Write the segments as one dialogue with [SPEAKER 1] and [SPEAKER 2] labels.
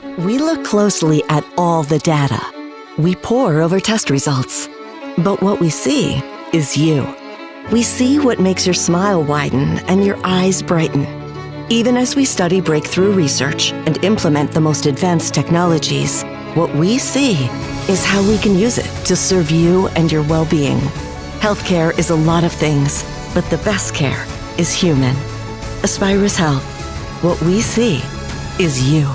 [SPEAKER 1] We look closely at all the data. We pore over test results. But what we see is you. We see what makes your smile widen and your eyes brighten. Even as we study breakthrough research and implement the most advanced technologies, what we see is how we can use it to serve you and your well-being. Healthcare is a lot of things, but the best care is human. Aspirus Health. What we see is you.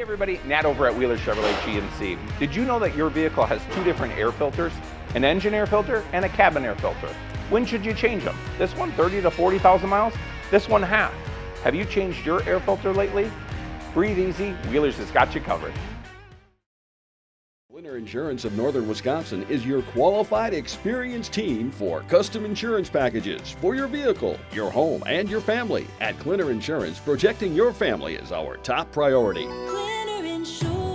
[SPEAKER 2] Everybody, Nat over at Wheeler Chevrolet GMC. Did you know that your vehicle has two different air filters? An engine air filter and a cabin air filter. When should you change them? This one 30 to 40,000 miles, this one half. Have you changed your air filter lately? Breathe easy, Wheeler's has got you covered.
[SPEAKER 3] Clinner Insurance of Northern Wisconsin is your qualified, experienced team for custom insurance packages for your vehicle, your home, and your family. At Clinner Insurance, protecting your family is our top priority.
[SPEAKER 4] Clinner Insurance.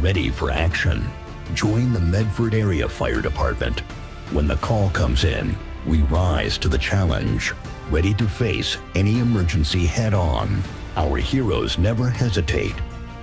[SPEAKER 5] ready for action. Join the Medford Area Fire Department. When the call comes in, we rise to the challenge, ready to face any emergency head-on. Our heroes never hesitate,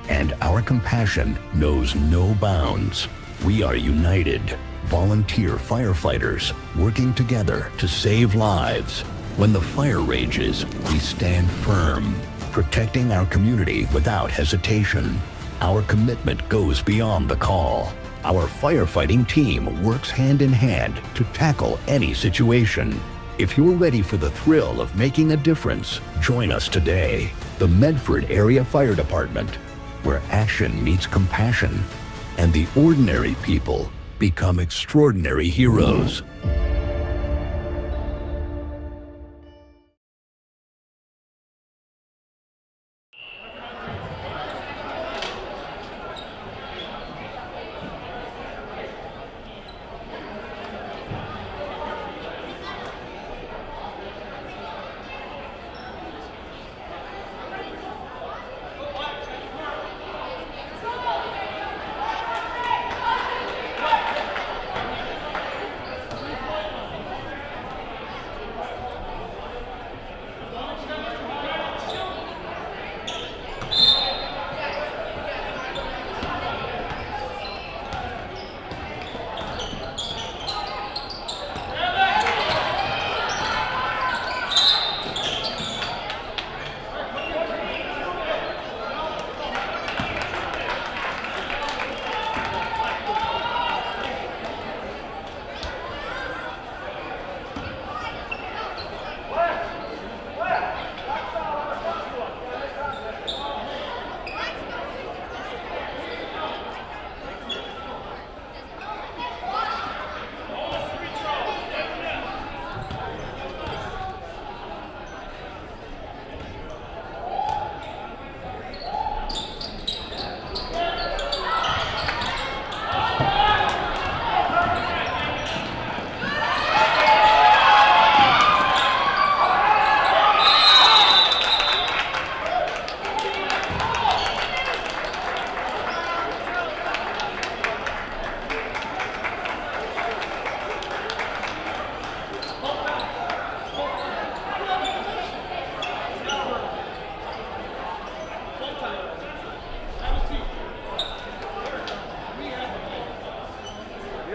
[SPEAKER 5] and our compassion knows no bounds. We are united, volunteer firefighters working together to save lives. When the fire rages, we stand firm, protecting our community without hesitation. Our commitment goes beyond the call. Our firefighting team works hand in hand to tackle any situation. If you're ready for the thrill of making a difference, join us today. The Medford Area Fire Department, where action meets compassion, and the ordinary people become extraordinary heroes.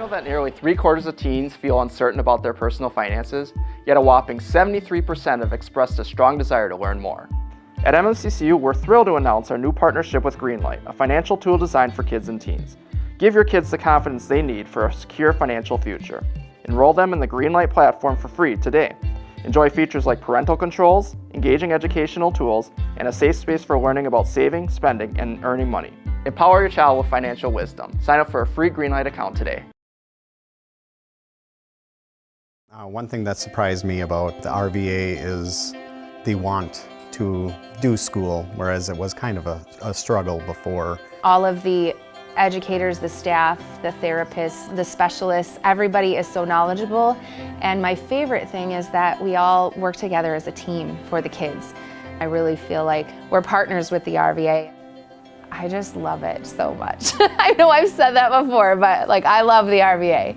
[SPEAKER 6] That nearly 3/4 of teens feel uncertain about their personal finances, yet a whopping 73% have expressed a strong desire to learn more. At MMCCU, we're thrilled to announce our new partnership with Greenlight, a financial tool designed for kids and teens. Give your kids the confidence they need for a secure financial future. Enroll them in the Greenlight platform for free today. Enjoy features like parental controls, engaging educational tools, and a safe space for learning about saving, spending, and earning money. Empower your child with financial wisdom. Sign up for a free Greenlight account today.
[SPEAKER 7] One thing that surprised me about the RVA is the want to do school, whereas it was kind of a struggle before.
[SPEAKER 8] All of the educators, the staff, the therapists, the specialists, everybody is so knowledgeable. And my favorite thing is that we all work together as a team for the kids. I really feel like we're partners with the RVA. I just love it so much. I know I've said that before, but like I love the RVA.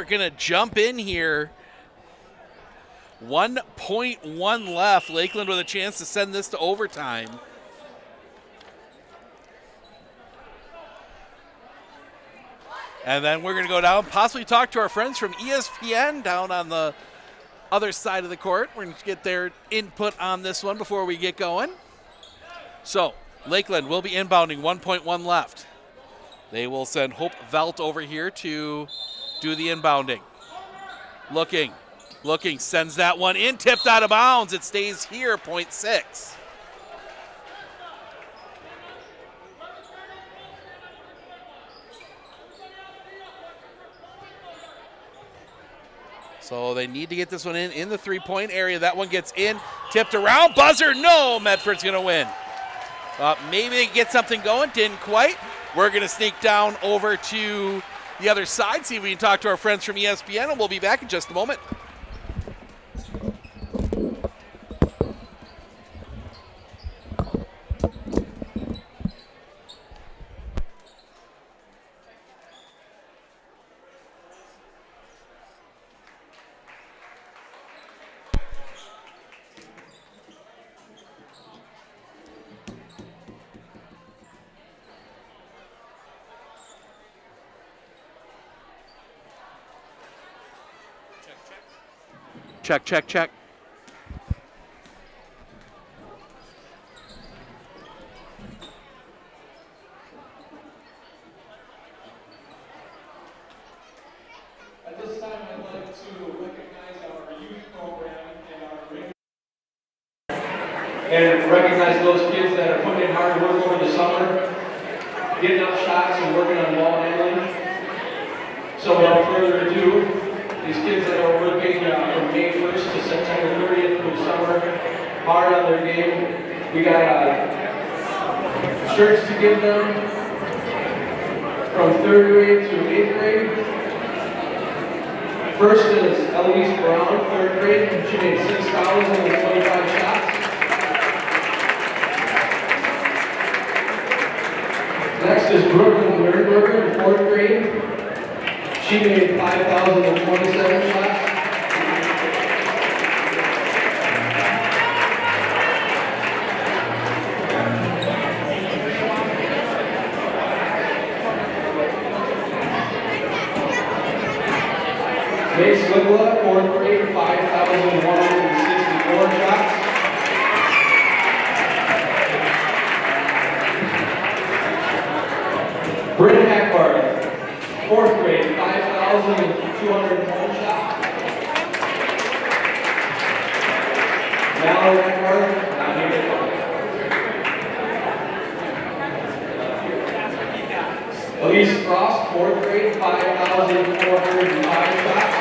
[SPEAKER 9] going to jump in here. 1.1 left. Lakeland with a chance to send this to overtime. And then we're going to go down, possibly talk to our friends from ESPN down on the other side of the court. We're going to get their input on this one before we get going. So, Lakeland will be inbounding, 1.1 left. They will send Hope Velt over here to do the inbounding. Looking, sends that one in, tipped out of bounds. It stays here, 0.6. So they need to get this one in the three-point area. That one gets in, tipped around, buzzer, no, Medford's gonna win. Maybe they get something going, didn't quite. We're gonna sneak down over to the other side, see if we can talk to our friends from ESPN, and we'll be back in just a moment. Check, check, check.
[SPEAKER 10] At this time, I'd like to recognize our youth program and recognize those kids that are putting in hard work over the summer, getting up shots and working on ball handling. So without further ado, these kids that are working from May 1st to September 30th through summer, hard on their game. We got shirts to give them from 3rd grade to 8th grade. First is Eloise Brown, 3rd grade. She made 6 fouls and 25 shots. Next is Brooklyn Wernberger, 4th grade. She made 5,027 shots. Mace Wigla, 4th grade, 5,164 shots. Bryn Hackbart, 4th grade, 5,201 shots. Mallory Hackbart, not here. Elise Frost, 4th grade, 5,405 shots.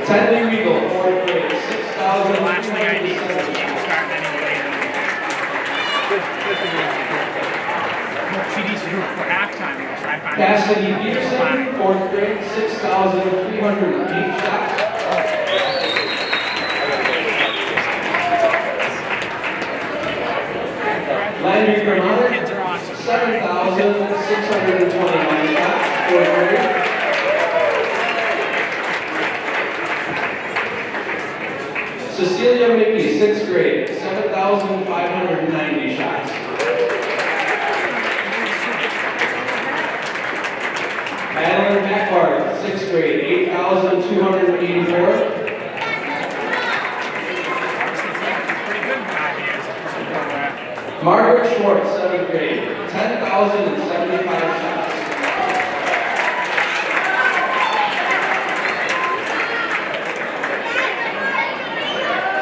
[SPEAKER 10] Tenley Regal, 4th grade, 6,000. The last thing I need is a game starting anyway. CD's group for halftime. Cassidy Peterson, 4th grade, 6,308 shots. Landry Granada, 7,629 shots, 4th grade. Cecilia Mickey, 6th grade, 7,590 shots. Madeline Macbart, 6th grade, 8,284. Margaret Schwartz, 7th grade, 10,075 shots.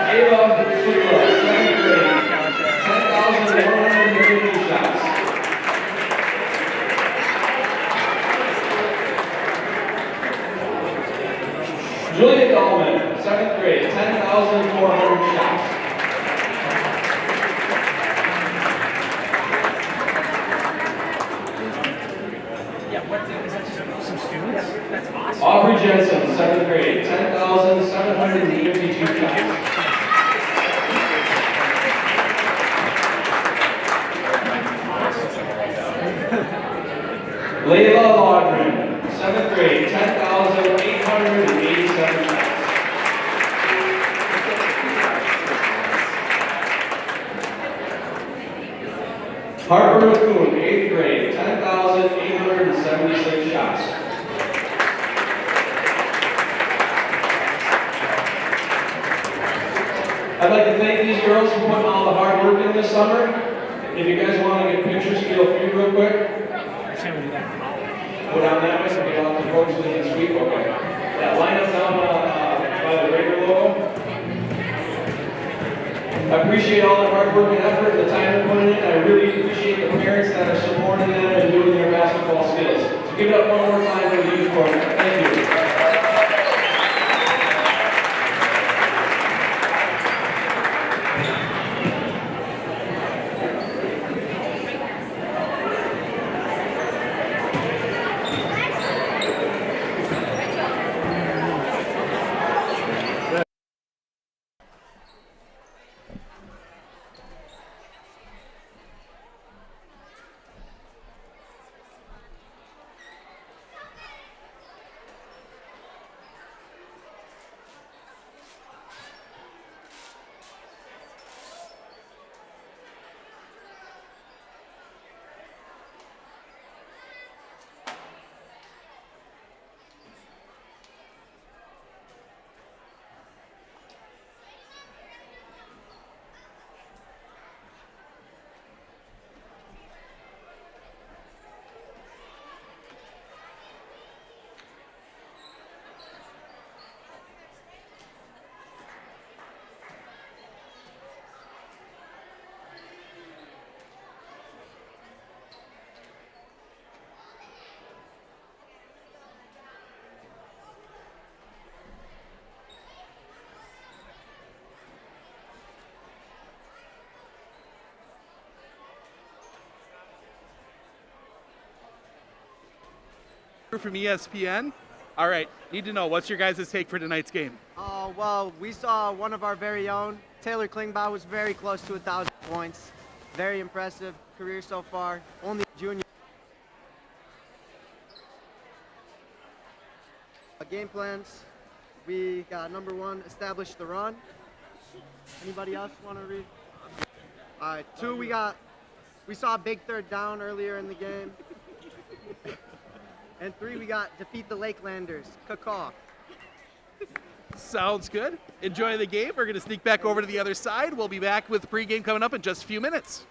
[SPEAKER 10] Ava Sukla, 7th grade, 10,132 shots. Julia Dahlman, 7th grade, 10,400 shots. Aubrey Jensen, 7th grade, 10,752 shots. Layla Laudrin, 7th grade, 10,887 shots. Harper McCoon, 8th grade, 10,876 shots. I'd like to thank these girls for putting all the hard work in this summer. If you guys want to get pictures, feel free real quick. Go down that way, so get off the folks in the suite. Okay. Yeah, line up down by the Raider logo. I appreciate all the hard work and effort and the time they're putting in. I really appreciate the parents that are supporting them and doing their basketball skills. So give it up one more time for the youth program. Thank you.
[SPEAKER 9] From ESPN. All right, need to know, what's your guys' take for tonight's game?
[SPEAKER 11] Well, we saw one of our very own. Taylor Klingbaugh was very close to 1,000 points. Very impressive career so far. Only a junior. Game plans. We got number 1, establish the run. Anybody else want to read? All right, 2, we saw a big third down earlier in the game. And 3, we got defeat the Lakelanders. Caw.
[SPEAKER 9] Sounds good. Enjoy the game. We're going to sneak back over to the other side. We'll be back with the pregame coming up in just a few minutes.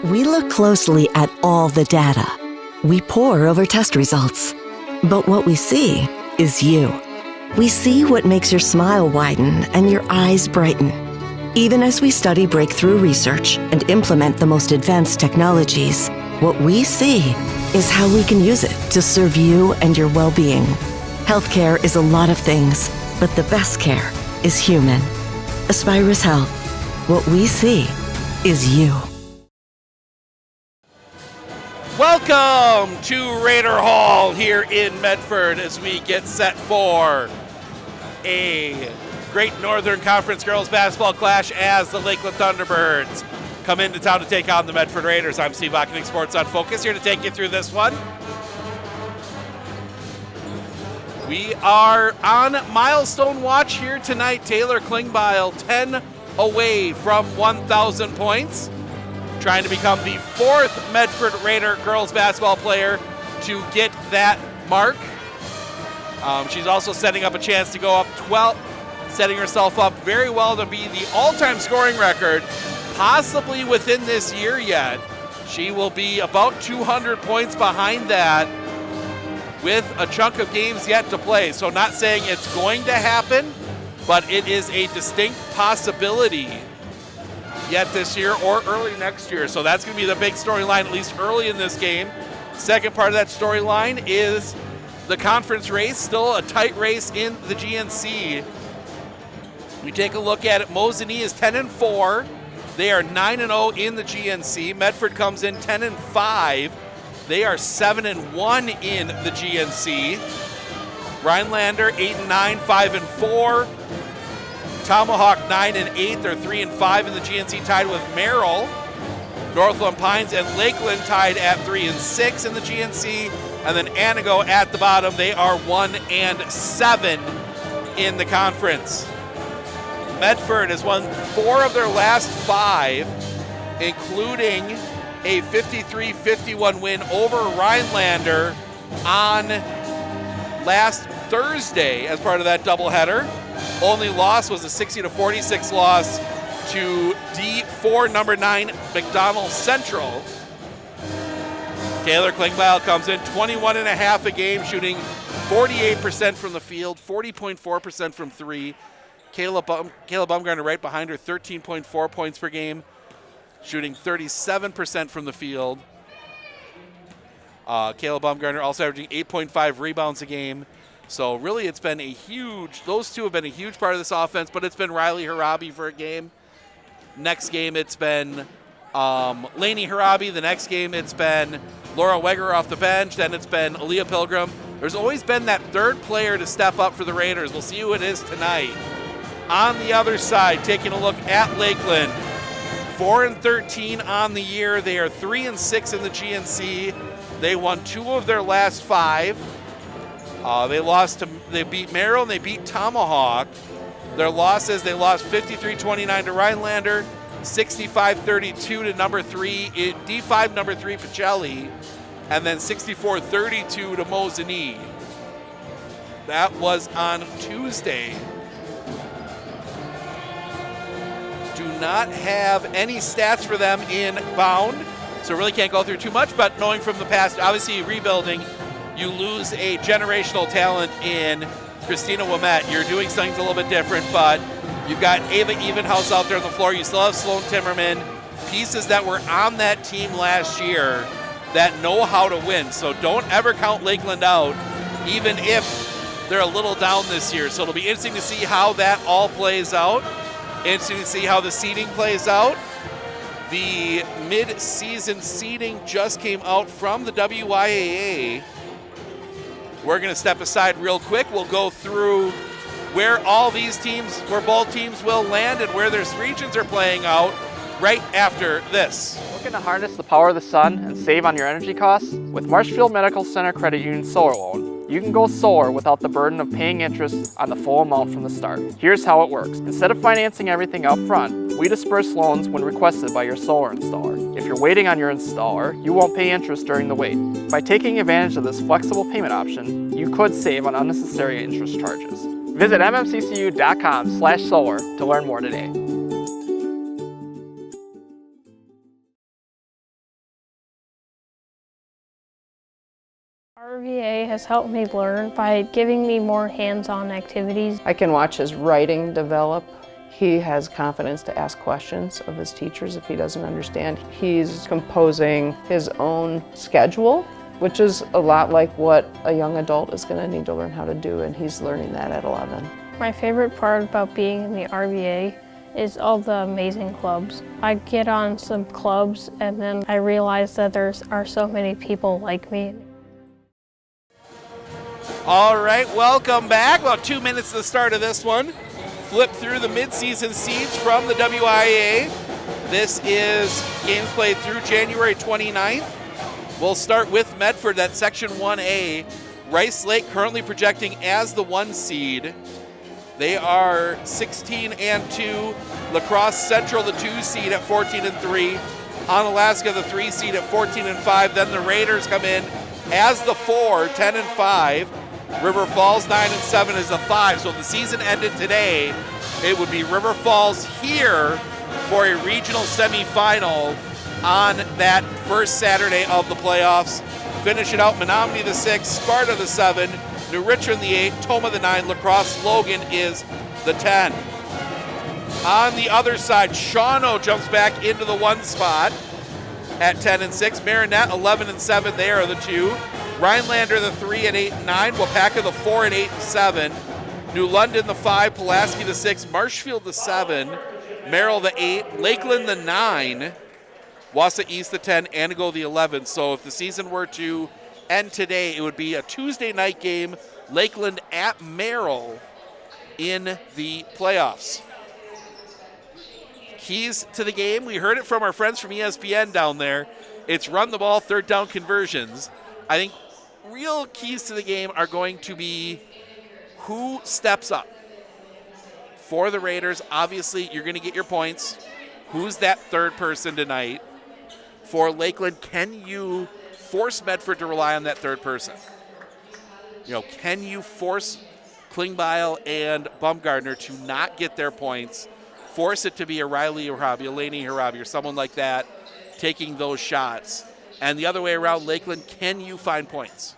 [SPEAKER 1] We look closely at all the data. We pore over test results. But what we see is you. We see what makes your smile widen and your eyes brighten. Even as we study breakthrough research and implement the most advanced technologies, what we see is how we can use it to serve you and your well-being. Healthcare is a lot of things, but the best care is human. Aspirus Health. What we see is you.
[SPEAKER 9] Welcome to Raider Hall here in Medford as we get set for a Great Northern Conference girls basketball clash as the Lakeland Thunderbirds come into town to take on the Medford Raiders. I'm Steve Ockenick, Sports on Focus, here to take you through this one. We are on milestone watch here tonight. Taylor Klingbeil 10 away from 1,000 points. Trying to become the fourth Medford Raider girls basketball player to get that mark. She's also setting up a chance to go up 12, setting herself up very well to be the all-time scoring record, possibly within this year yet. She will be about 200 points behind that with a chunk of games yet to play. So not saying it's going to happen, but it is a distinct possibility yet this year or early next year. So that's going to be the big storyline, at least early in this game. Second part of that storyline is the conference race, still a tight race in the GNC. We take a look at it. Mosinee is 10-4. They are 9-0 in the GNC. Medford comes in 10-5. They are 7-1 in the GNC. Rhinelander 8-9, 5-4. Tomahawk 9-8, they're 3-5 in the GNC, tied with Merrill. Northland Pines and Lakeland tied at 3-6 in the GNC, and then Anago at the bottom. They are 1-7 in the conference. Medford has won 4 of their last 5, including a 53-51 win over Rhinelander on last Thursday as part of that doubleheader. Only loss was a 60-46 loss to D4 number 9 McDonald Central. Taylor Klingbeil comes in 21.5 a game, shooting 48% from the field, 40.4% from 3. Caleb Bumgarner right behind her, 13.4 points per game, shooting 37% from the field. Caleb Bumgarner also averaging 8.5 rebounds a game. So really it's been a huge, those two have been a huge part of this offense, but it's been Riley Harabi for a game. Next game it's been Lainey Harabi. The next game it's been Laura Weger off the bench. Then it's been Aaliyah Pilgrim. There's always been that third player to step up for the Raiders. We'll see who it is tonight. On the other side, taking a look at Lakeland, 4-13 on the year. They are 3-6 in the GNC. They won 2 of their last 5. They beat Merrill and they beat Tomahawk. Their losses, they lost 53-29 to Rhinelander, 65-32 to number 3, D5 number 3 Pacelli, and then 64-32 to Mosinee. That was on Tuesday. Do not have any stats for them in bound, so really can't go through too much, but knowing from the past, obviously rebuilding, you lose a generational talent in Christina Wimette. You're doing things a little bit different, but you've got Ava Evenhouse out there on the floor. You still have Sloan Timmerman, pieces that were on that team last year that know how to win. So don't ever count Lakeland out, even if they're a little down this year. So it'll be interesting to see how that all plays out. Interesting to see how the seeding plays out. The mid-season seeding just came out from the WIAA. We're going to step aside real quick. We'll go through where all these teams, where both teams will land and where their regions are playing out right after this.
[SPEAKER 6] Looking to harness the power of the sun and save on your energy costs? With Marshfield Medical Center Credit Union Solar Loan, you can go solar without the burden of paying interest on the full amount from the start. Here's how it works. Instead of financing everything up front, we disperse loans when requested by your solar installer. If you're waiting on your installer, you won't pay interest during the wait. By taking advantage of this flexible payment option, you could save on unnecessary interest charges. Visit mmccu.com/solar to learn more today.
[SPEAKER 12] RVA has helped me learn by giving me more hands-on activities.
[SPEAKER 13] I can watch his writing develop. He has confidence to ask questions of his teachers if he doesn't understand. He's composing his own schedule, which is a lot like what a young adult is going to need to learn how to do, and he's learning that at 11.
[SPEAKER 12] My favorite part about being in the RVA is all the amazing clubs. I get on some clubs and then I realize that there are so many people like me.
[SPEAKER 9] All right, welcome back. About 2 minutes to the start of this one. Flip through the midseason seeds from the WIA. This is games played through January 29th. We'll start with Medford, that's Section 1A. Rice Lake currently projecting as the 1 seed. They are 16-2. La Crosse Central, the 2 seed at 14-3. Onalaska, the 3 seed at 14-5. Then the Raiders come in as the 4, 10-5. River Falls 9-7 is the 5. So if the season ended today, it would be River Falls here for a regional semifinal on that first Saturday of the playoffs. Finish it out, Menominee the 6, Sparta the 7, New Richmond the 8, Toma the 9, La Crosse Logan is the 10. On the other side, Shawano jumps back into the 1 spot at 10-6. Marinette 11-7, they are the 2. Rhinelander the 3 at 8-9. Wapaka the 4 at 8-7. New London the 5. Pulaski the 6. Marshfield the 7. Merrill the 8. Lakeland the 9. Wausau East the 10. Anago the 11. So if the season were to end today, it would be a Tuesday night game. Lakeland at Merrill in the playoffs. Keys to the game, we heard it from our friends from ESPN down there. It's run the ball, third down conversions. I think real keys to the game are going to be who steps up. For the Raiders, obviously, you're going to get your points. Who's that third person tonight? For Lakeland, can you force Medford to rely on that third person? You know, can you force Klingbeil and Baumgartner to not get their points? Force it to be a Riley Harabi, a Laney Harabi, or someone like that taking those shots. And the other way around, Lakeland, can you find points?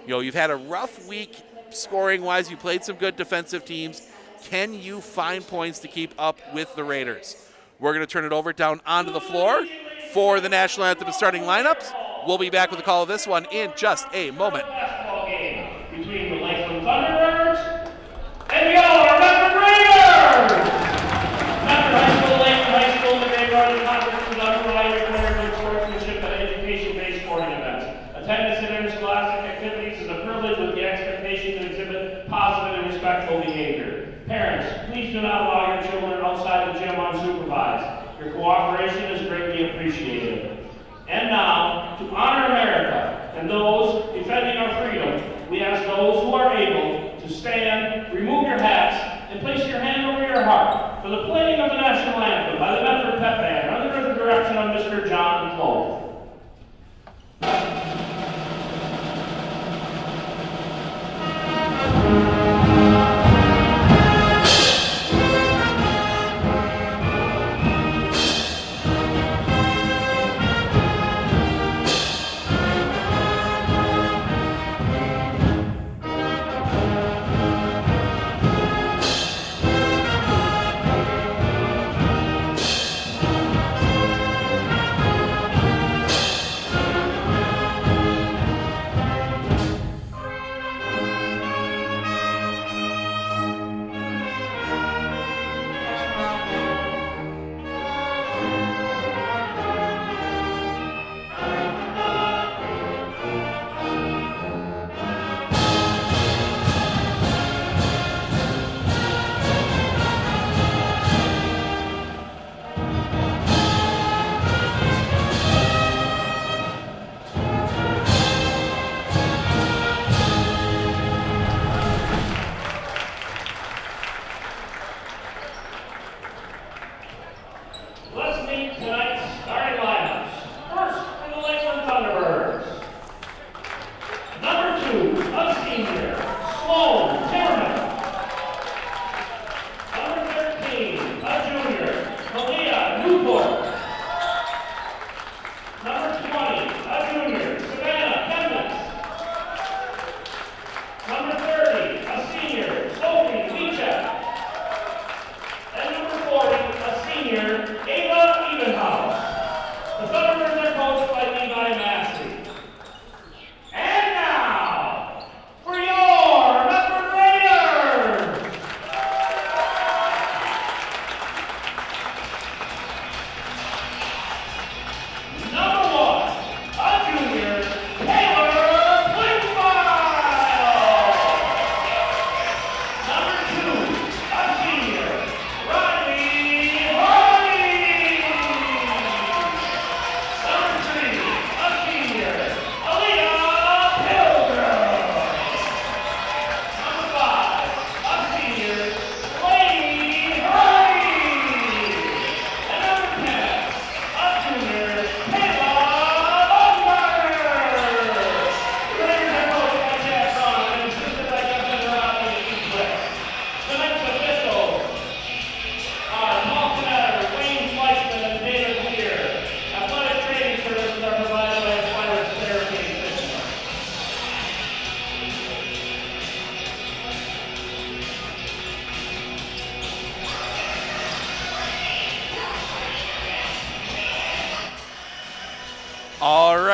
[SPEAKER 9] You know, you've had a rough week scoring-wise. You played some good defensive teams. Can you find points to keep up with the Raiders? We're going to turn it over down onto the floor for the national anthem and starting lineups. We'll be back with a call of this one in just a moment.
[SPEAKER 10] Basketball game between the Lakeland Thunderbirds and the Yellow Medford Raiders. Medford High School, Lakeland High School, the Medford Conference is underway for sportsmanship and education-based sporting events. Attendance at interscholastic activities is a privilege with the expectation to exhibit positive and respectful behavior. Parents, please do not allow your children outside the gym unsupervised. Your cooperation is greatly appreciated. And now, to honor America and those defending our freedom, we ask those who are able to stand, remove your hats, and place your hand over your heart for the playing of the national anthem by the Medford Pep Band under the direction of Mr. John Clove.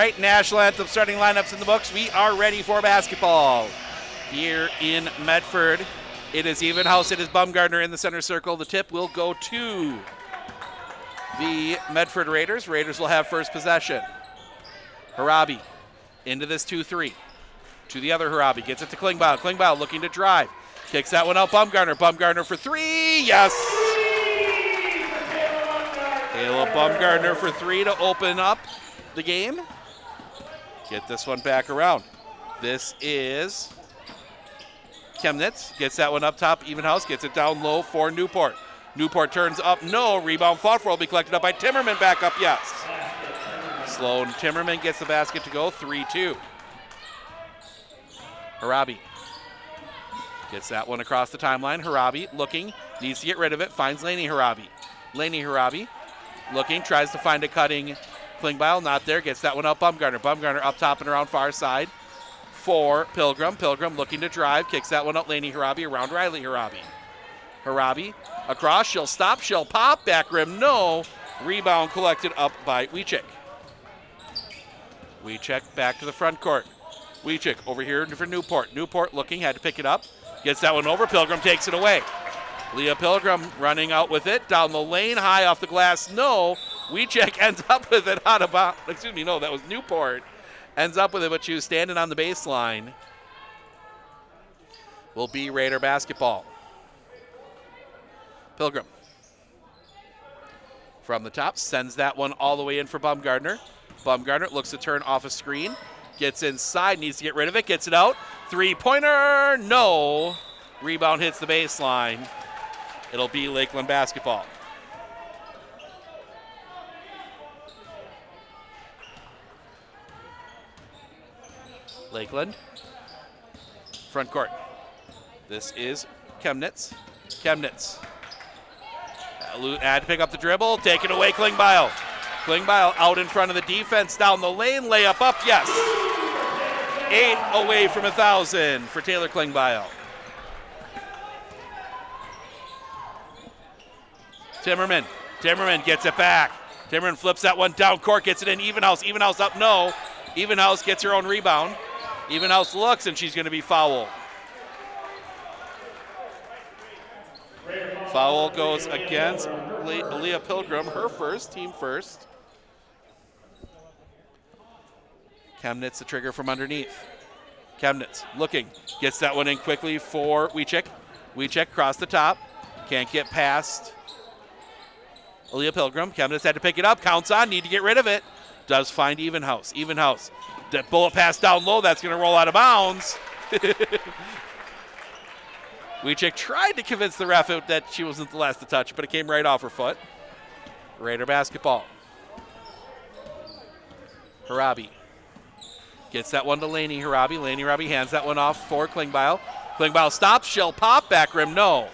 [SPEAKER 9] right, national anthem starting lineups in the books. We are ready for basketball here in Medford. It is even house. It is Baumgartner in the center circle. The tip will go to the Medford Raiders. Raiders will have first possession. Harabi into this 2-3. To the other Harabi. Gets it to Klingbeil. Klingbeil looking to drive. Kicks that one out. Baumgartner. Baumgartner for three. Yes! Caleb Baumgartner for three to open up the game. Get this one back around. This is Chemnitz. Gets that one up top. Evenhouse gets it down low for Newport. Newport turns up. No. Rebound fought for will be collected up by Timmerman. Back up. Yes. Sloan Timmerman gets the basket to go. 3-2. Harabi gets that one across the timeline. Harabi looking. Needs to get rid of it. Finds Laney Harabi. Laney Harabi looking. Tries to find a cutting Klingbeil. Not there. Gets that one out. Baumgartner. Baumgartner up top and around far side for Pilgrim. Pilgrim looking to drive. Kicks that one out. Laney Harabi around Riley Harabi. Harabi across. She'll stop. She'll pop. Back rim. No. Rebound collected up by Wiechik. Wiechik back to the front court. Wiechik over here for Newport. Newport looking. Had to pick it up. Gets that one over. Pilgrim takes it away. Leah Pilgrim running out with it. Down the lane. High off the glass. No. Wiechik ends up with it out of bounds. Excuse me. No, that was Newport. Ends up with it, but she was standing on the baseline. Will be Raider basketball. Pilgrim. From the top. Sends that one all the way in for Baumgartner. Baumgartner looks to turn off a screen. Gets inside. Needs to get rid of it. Gets it out. Three-pointer. No. Rebound hits the baseline. It'll be Lakeland basketball. Lakeland. Front court. This is Chemnitz. Chemnitz. Had to pick up the dribble. Taken away, Klingbeil. Klingbeil out in front of the defense. Down the lane. Layup up. Yes. 8 away from 1,000 for Taylor Klingbeil. Timmerman. Timmerman gets it back. Timmerman flips that one down court. Gets it in. Evenhouse. Evenhouse up. No. Evenhouse gets her own rebound. Evenhouse looks, and she's going to be fouled. Foul goes against Leah Pilgrim, her first, team first. Chemnitz the trigger from underneath. Chemnitz looking, gets that one in quickly for Wiechik. Wiechik across the top, can't get past Leah Pilgrim. Chemnitz had to pick it up, counts on, need to get rid of it. Does find Evenhouse. Evenhouse, that bullet pass down low, that's going to roll out of bounds. Wiechik tried to convince the ref that she wasn't the last to touch, but it came right off her foot. Raider basketball. Harabi gets that one to Laney Harabi. Laney Harabi hands that one off for Klingbeil. Klingbeil stops, she'll pop, back rim, no.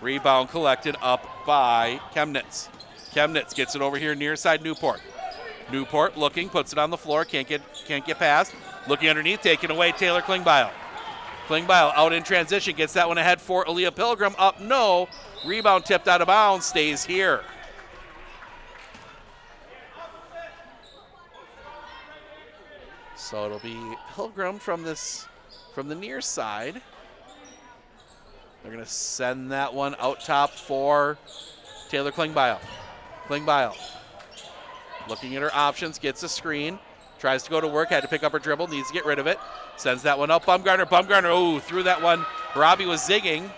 [SPEAKER 9] Rebound collected up by Chemnitz. Chemnitz gets it over here near side Newport. Newport looking, puts it on the floor, can't get past. Looking underneath, taken away, Taylor Klingbeil. Klingbeil out in transition, gets that one ahead for Aaliyah Pilgrim. Up, no. Rebound tipped out of bounds, stays here. So it'll be Pilgrim from the near side. They're going to send that one out top for Taylor Klingbeil. Klingbeil looking at her options, gets a screen. Tries to go to work, had to pick up her dribble, needs to get rid of it. Sends that one up, Baumgartner, threw that one. Robbie was zigging.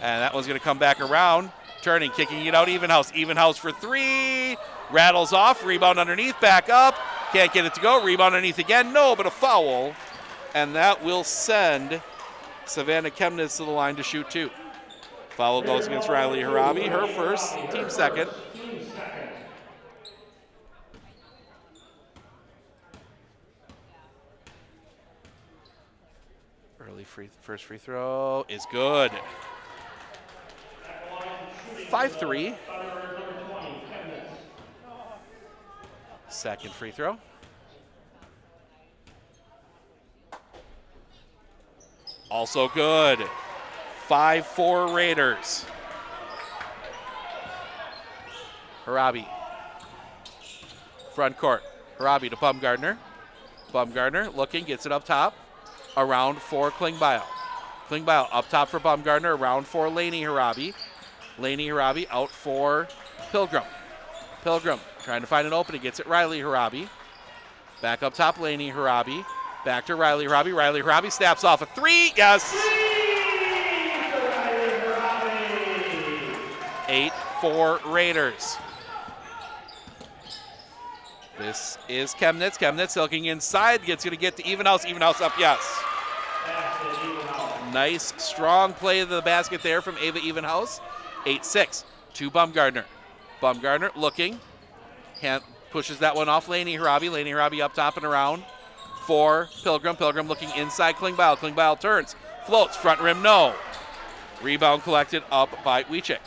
[SPEAKER 9] And that one's gonna come back around. Turning, kicking it out, Evenhouse. Evenhouse for three. Rattles off, rebound underneath, back up. Can't get it to go, rebound underneath again. No, but a foul. And that will send Savannah Chemnitz to the line to shoot two. Foul goes against Riley Harabi, her first, team second. First free throw is good. 5-3. Second free throw. Also good. 5-4 Raiders. Harabi Front court. Harabi to Bumgardner. Bumgardner looking, gets it up top. Around for Klingbeil. Klingbeil up top for Bumgardner. Around for Laney Harabi. Laney Harabi out for Pilgrim. Pilgrim trying to find an opening. Gets it Riley Harabi. Back up top, Laney Harabi. Back to Riley Harabi. Riley Harabi snaps off a three. Yes! 8-4 Raiders. This is Chemnitz. Chemnitz looking inside. Going to get to Evenhouse. Evenhouse up, yes. Nice, strong play to the basket there from Ava Evenhouse. 8-6 to Bumgardner. Bumgardner looking. Pushes that one off Laney Harabi. Laney Harabi up top and around for Pilgrim. Pilgrim looking inside Klingbeil. Klingbeil turns. Floats. Front rim, no. Rebound collected up by Wiechik.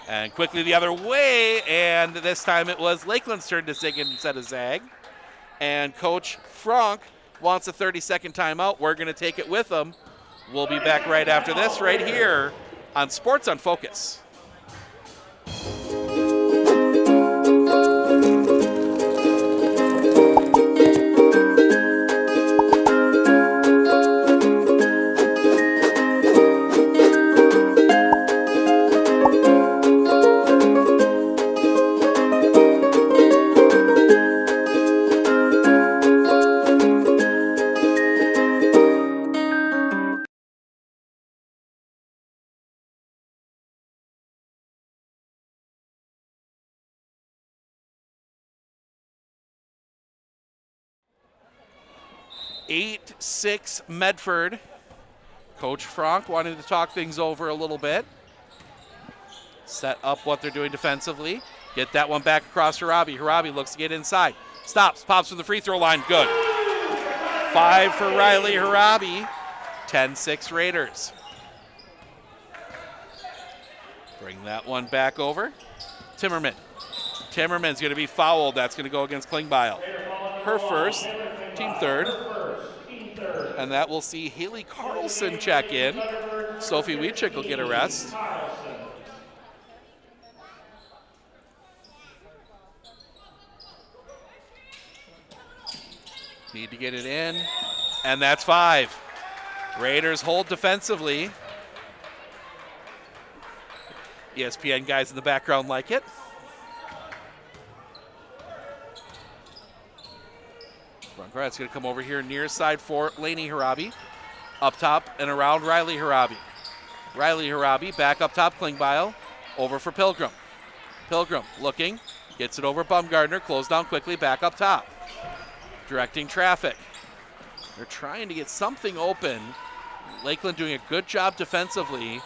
[SPEAKER 9] And quickly the other way, and this time it was Lakeland's turn to zig instead of zag. And Coach Frank wants a 30-second timeout. We're going to take it with him. We'll be back right after this, right here on Sports on Focus. Eight, 6 Medford. Coach Frank wanted to talk things over a little bit. Set up what they're doing defensively. Get that one back across Harabi. Harabi looks to get inside. Stops, pops from the free throw line. Good. 5 for Riley Harabi. 10-6 Raiders. Bring that one back over. Timmerman. Timmerman's going to be fouled. That's going to go against Klingbeil. Her first, team third. And that will see Haley Carlson check in. Sophie Wiechik will get a rest. Need to get it in. And that's 5. Raiders hold defensively. ESPN guys in the background like it. It's going to come over here near side for Laney Harabi. Up top and around Riley Harabi. Riley Harabi back up top, Klingbeil. Over for Pilgrim. Pilgrim looking. Gets it over Bumgardner. Close down quickly, back up top. Directing traffic. They're trying to get something open. Lakeland doing a good job defensively,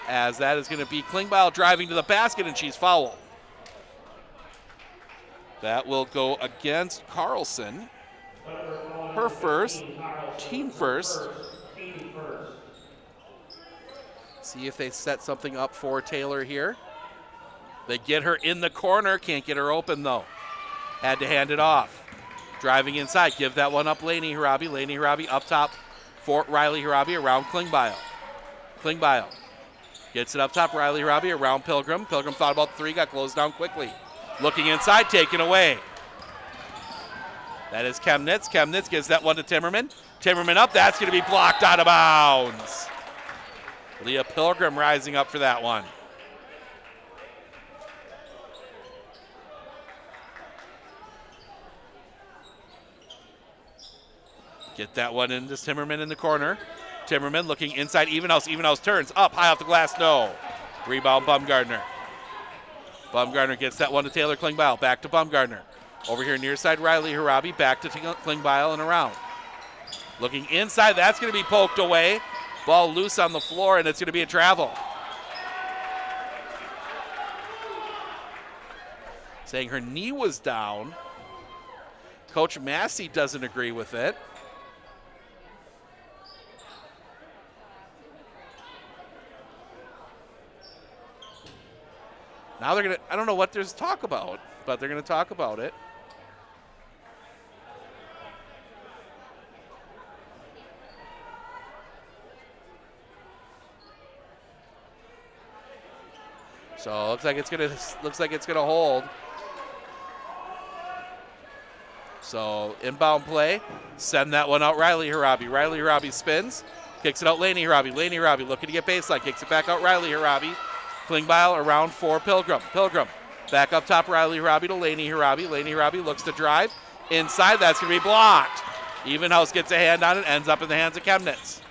[SPEAKER 9] as that is going to be Klingbeil driving to the basket, and she's fouled. That will go against Carlson. Her first, team first. See if they set something up for Taylor here. They get her in the corner, can't get her open though. Had to hand it off. Driving inside, give that one up Laney Harabi. Laney Harabi up top for Riley Harabi around Klingbeil. Klingbeil gets it up top, Riley Harabi around Pilgrim. Pilgrim thought about the three, got closed down quickly. Looking inside, taken away. That is Chemnitz. Chemnitz gives that one to Timmerman. Timmerman up, that's going to be blocked out of bounds. Leah Pilgrim rising up for that one. Get that one into Timmerman in the corner. Timmerman looking inside Evenhouse. Evenhouse turns up, high off the glass, no. Rebound Bumgardner. Bumgardner gets that one to Taylor Klingbeil. Back to Bumgardner. Over here near side, Riley Harabi. Back to Klingbeil and around. Looking inside, that's going to be poked away. Ball loose on the floor, and it's going to be a travel. Saying her knee was down. Coach Massey doesn't agree with it. Now they're going to, I don't know what there's talk about, but they're going to talk about it. So looks like it's going to hold. So inbound play, send that one out Riley Harabi. Riley Harabi spins, kicks it out Laney Harabi. Laney Harabi looking to get baseline, kicks it back out Riley Harabi. Klingbeil around for Pilgrim. Pilgrim back up top Riley Harabi to Laney Harabi. Laney Harabi looks to drive. Inside, that's going to be blocked. Evenhouse gets a hand on it, ends up in the hands of Chemnitz.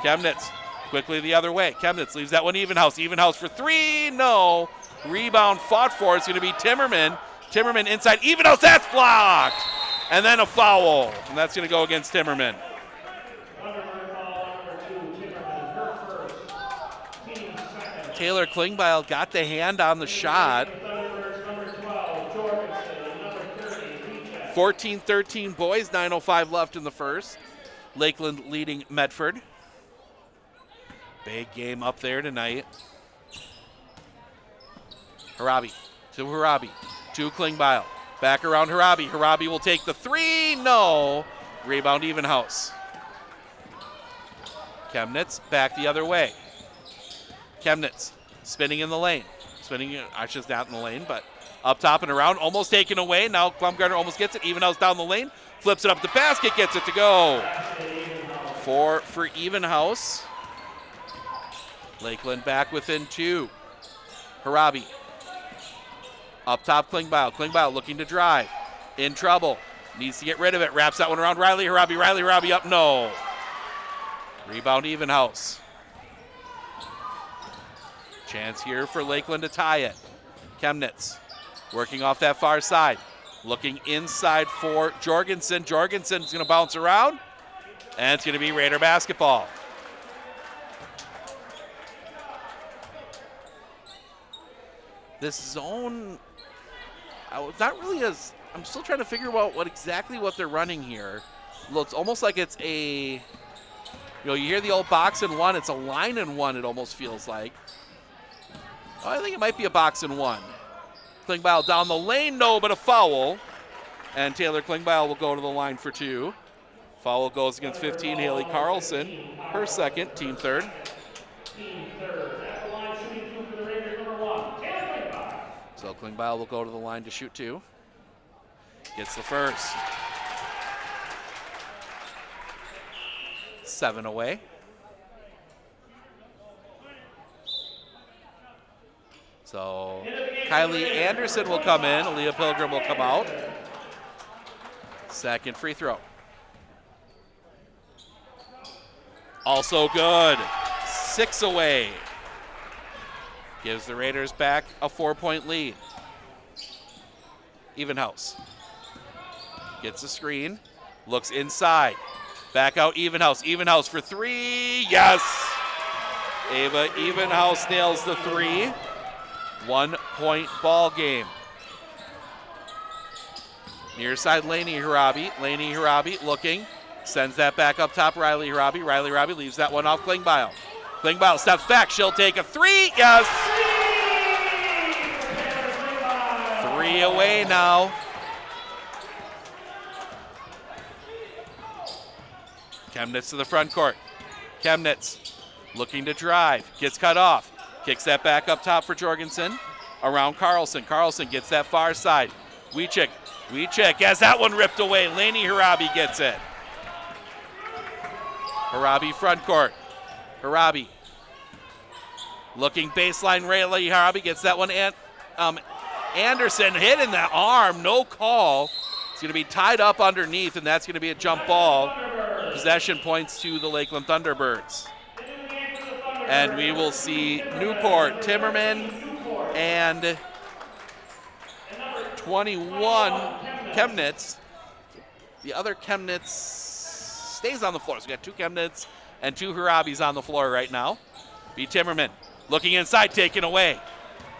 [SPEAKER 9] Chemnitz quickly the other way. Chemnitz leaves that one Evenhouse. Evenhouse for three, no. Rebound fought for, it's going to be Timmerman. Timmerman inside, Evenhouse, that's blocked. And then a foul, and that's going to go against Timmerman. Taylor Klingbeil got the hand on the shot. 14-13 boys, 9:05 left in the first. Lakeland leading Medford. Big game up there tonight. Harabi to Klingbeil. Back around Harabi. Harabi will take the three. No. Rebound Evenhouse. Chemnitz back the other way. Chemnitz spinning in the lane. Spinning, actually not in the lane, but up top and around. Almost taken away. Now Baumgartner almost gets it. Evenhouse down the lane. Flips it up the basket. Gets it to go. For Evenhouse. Lakeland back within two. Harabi. Up top, Klingbeil. Klingbeil looking to drive. In trouble. Needs to get rid of it. Wraps that one around Riley Harabi. Riley Harabi up. No. Rebound Evenhouse. Chance here for Lakeland to tie it. Chemnitz working off that far side. Looking inside for Jorgensen. Jorgensen's going to bounce around. And it's going to be Raider basketball. This zone, not really as, I'm still trying to figure out exactly what they're running here. It's almost like it's a, you hear the old box and one, it's a line and one, it almost feels like. Oh, I think it might be a box and one. Klingbeil down the lane, no, but a foul. And Taylor Klingbeil will go to the line for two. Foul goes against 15, Haley Carlson. Her second, team third. So Klingbeil will go to the line to shoot two. Gets the first. 7 away. So Kylie Anderson will come in. Aaliyah Pilgrim will come out. Second free throw. Also good. 6 away. Gives the Raiders back a 4-point lead. Evenhouse. Gets a screen. Looks inside. Back out Evenhouse. Evenhouse for three. Yes! Ava Evenhouse nails the three. 1-point ball game. Near side Laney Harabi. Laney Harabi looking. Sends that back up top Riley Harabi. Riley Harabi leaves that one off Klingbeil. Klingbeil steps back. She'll take a three. Yes! 3 away now. Chemnitz to the front court. Chemnitz looking to drive. Gets cut off. Kicks that back up top for Jorgensen. Around Carlson. Carlson gets that far side. Wiechek has that one ripped away. Laney Harabi gets it. Harabi front court. Harabi looking baseline. Riley Harabi gets that one. Anderson hit in that arm. No call. It's going to be tied up underneath, and that's going to be a jump ball. Possession points to the Lakeland Thunderbirds. And we will see Newport, Timmerman, and 21 Chemnitz. The other Chemnitz stays on the floor. So we got 2 Chemnitz and 2 Harabis on the floor right now. B. Timmerman looking inside, taken away.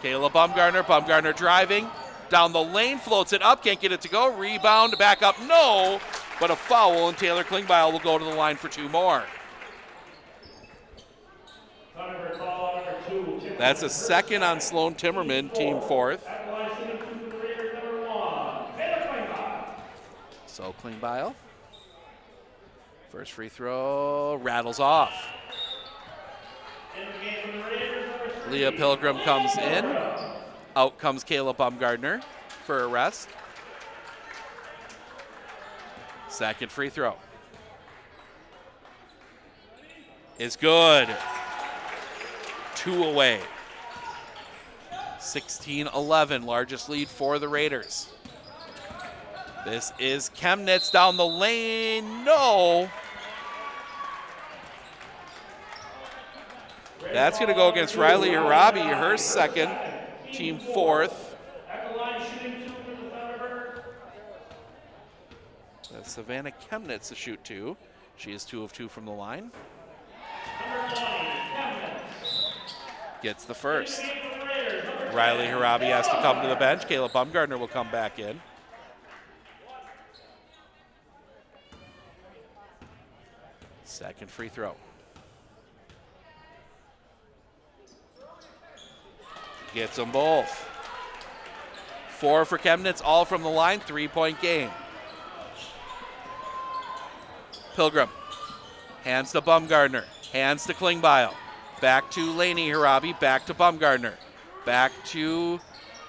[SPEAKER 9] Kayla Baumgartner driving. Down the lane, floats it up, can't get it to go. Rebound, back up, no. But a foul, and Taylor Klingbeil will go to the line for 2 more. That's a second on Sloan Timmerman, team 4th. So Klingbeil. First free throw, rattles off. Leah Pilgrim comes in. Out comes Kayla Baumgartner for a rest. Second free throw is good. 2 away. 16-11, largest lead for the Raiders. This is Chemnitz down the lane. No. That's going to go against Riley Harabi, her second, team fourth. That's Savannah Chemnitz to shoot 2. She is 2 of 2 from the line. Gets the first. Riley Harabi has to come to the bench. Kayla Bumgardner will come back in. Second free throw. Gets them both. 4 for Chemnitz, all from the line. 3-point game. Pilgrim. Hands to Bumgardner. Hands to Klingbeil. Back to Lainey Harabi. Back to Bumgardner. Back to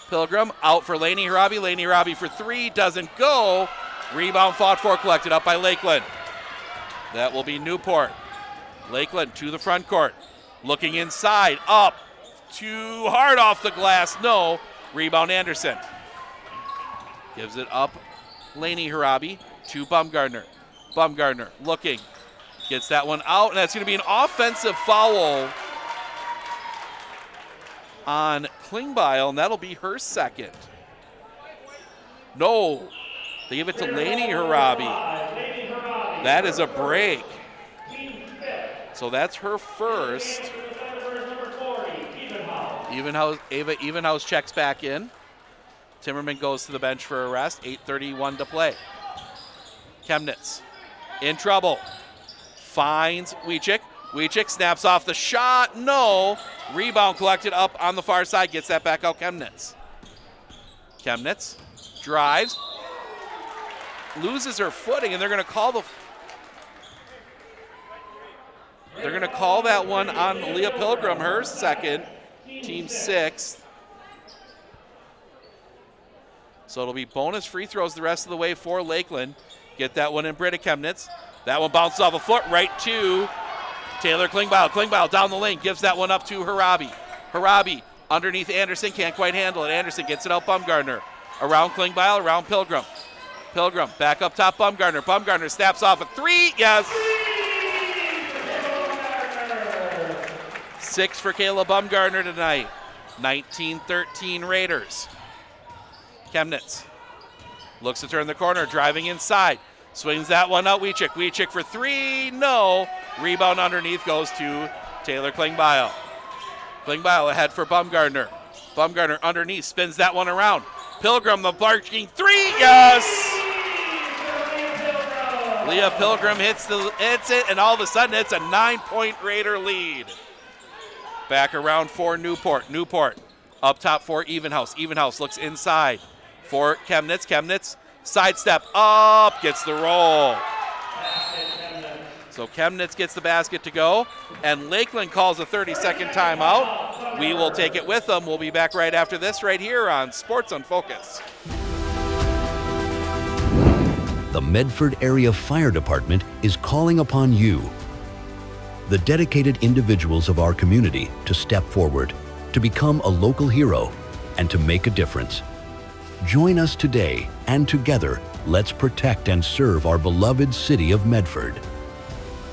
[SPEAKER 9] Pilgrim. Out for Lainey Harabi. Lainey Harabi for 3. Doesn't go. Rebound fought for. Collected up by Lakeland. That will be Newport. Lakeland to the front court. Looking inside. Up. Too hard off the glass. No. Rebound Anderson. Gives it up. Lainey Harabi to Bumgardner. Bumgardner looking. Gets that one out, and that's going to be an offensive foul on Klingbeil, and that'll be her second. No. They give it to Lainey Harabi. That is a break. So that's her first. Ava Evenhouse checks back in. Timmerman goes to the bench for a rest. 8:31 to play. Chemnitz in trouble. Finds Wiechik. Wiechik snaps off the shot. No. Rebound collected up on the far side. Gets that back out Chemnitz. Chemnitz drives. Loses her footing, and they're going to call that one on Leah Pilgrim, her second, team 6th. So it'll be bonus free throws the rest of the way for Lakeland. Get that one in Britta Chemnitz. That one bounces off a foot right to Taylor Klingbeil. Klingbeil down the lane, gives that one up to Harabi. Harabi underneath Anderson, can't quite handle it. Anderson gets it out Bumgardner. Around Klingbeil, around Pilgrim. Pilgrim back up top Bumgardner. Bumgardner snaps off a 3, yes! 6 for Kayla Bumgardner tonight. 19-13 Raiders. Chemnitz looks to turn the corner, driving inside. Swings that one out, Wiechik. Wiechik for 3, no. Rebound underneath goes to Taylor Klingbeil. Klingbeil ahead for Bumgardner. Bumgardner underneath, spins that one around. Pilgrim, the barking 3, yes! Leah Pilgrim hits it, and all of a sudden it's a 9-point Raider lead. Back around for Newport. Newport up top for Evenhouse. Evenhouse looks inside for Chemnitz. Chemnitz sidestep up, gets the roll. So Chemnitz gets the basket to go, and Lakeland calls a 30-second timeout. We will take it with them. We'll be back right after this right here on Sports on Focus.
[SPEAKER 5] The Medford Area Fire Department is calling upon you, the dedicated individuals of our community, to step forward, to become a local hero, and to make a difference. Join us today, and together, let's protect and serve our beloved city of Medford.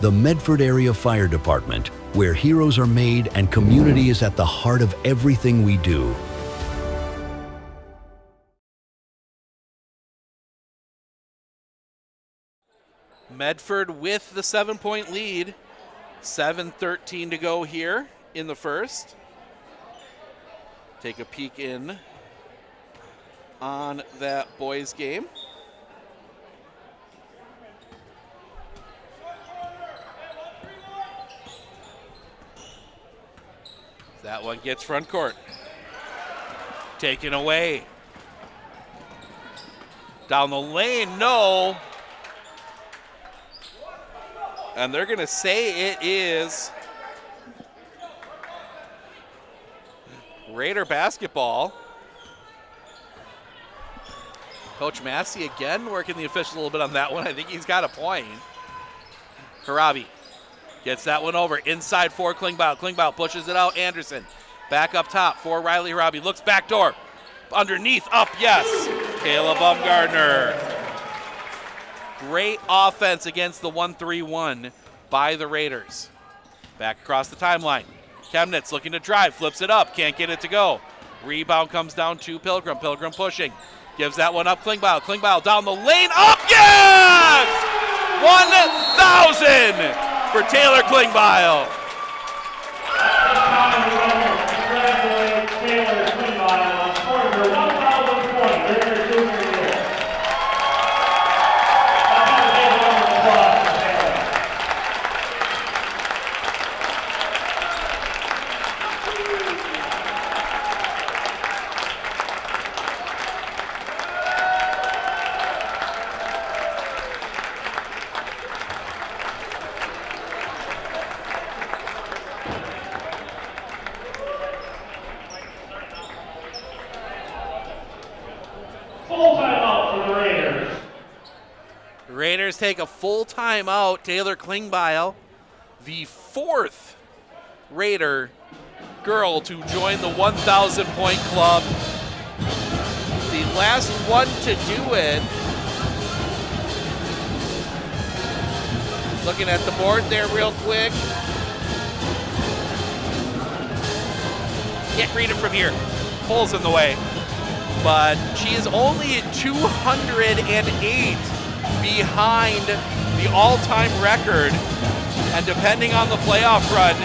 [SPEAKER 5] The Medford Area Fire Department, where heroes are made and community is at the heart of everything we do.
[SPEAKER 9] Medford with the 7-point lead. 7:13 to go here in the first. Take a peek in on that boys game. That one gets front court. Taken away. Down the lane, no. And they're going to say it is Raider basketball. Coach Massey again working the official a little bit on that one. I think he's got a point. Harabi gets that one over. Inside for Klingbeil. Klingbeil pushes it out. Anderson back up top for Riley Harabi. Looks back door. Underneath, up, yes. Kayla Bumgardner. Great offense against the 1-3-1 by the Raiders. Back across the timeline. Chemnitz looking to drive, flips it up, can't get it to go. Rebound comes down to Pilgrim. Pilgrim pushing. Gives that one up, Klingbeil. Klingbeil down the lane, up, yes! 1,000 for Taylor Klingbeil.
[SPEAKER 10] Taylor Klingbeil scored her 1,000th point during her junior year. Full timeout for the Raiders.
[SPEAKER 9] Raiders take a full timeout. Taylor Klingbeil, the 4th Raider girl to join the 1,000 point club. The last one to do it. Looking at the board there real quick. Can't read it from here. Pole's in the way. But she is only 208 behind the all-time record. And depending on the playoff run,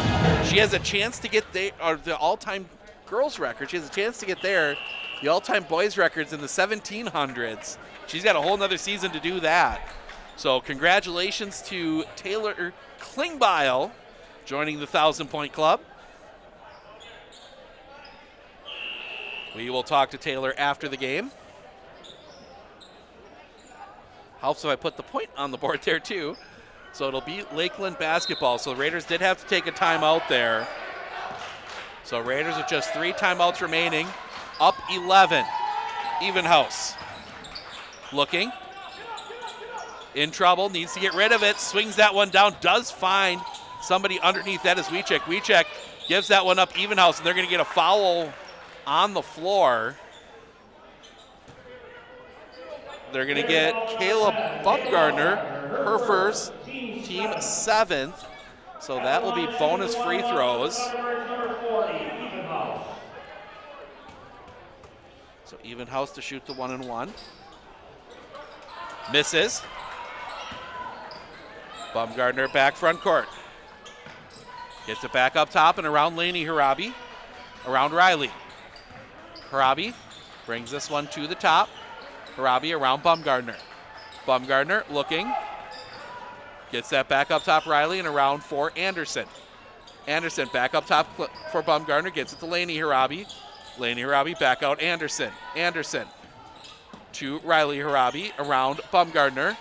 [SPEAKER 9] she has a chance to get the all-time girls record. She has a chance to get there. The all-time boys records in the 1700s. She's got a whole nother season to do that. So congratulations to Taylor Klingbeil joining the 1,000 point club. We will talk to Taylor after the game. Helps if I put the point on the board there too. So it'll be Lakeland basketball. So the Raiders did have to take a timeout there. So Raiders with just 3 timeouts remaining. Up 11. Even house. Looking. In trouble. Needs to get rid of it. Swings that one down. Does find somebody underneath. That is Wiecek. Wiecek gives that one up even house. And they're going to get a foul on the floor. They're going to get Kayla Bumgardner, her first, team 7th. So that will be bonus free throws. So even house to shoot the 1-and-1. Misses. Bumgardner back front court. Gets it back up top and around Lainey Harabi. Around Riley. Harabi brings this one to the top. Harabi around Bumgardner. Bumgardner looking. Gets that back up top Riley and around for Anderson. Anderson back up top for Bumgardner. Gets it to Lainey Harabi. Lainey Harabi back out Anderson. Anderson to Riley Harabi around Bumgardner.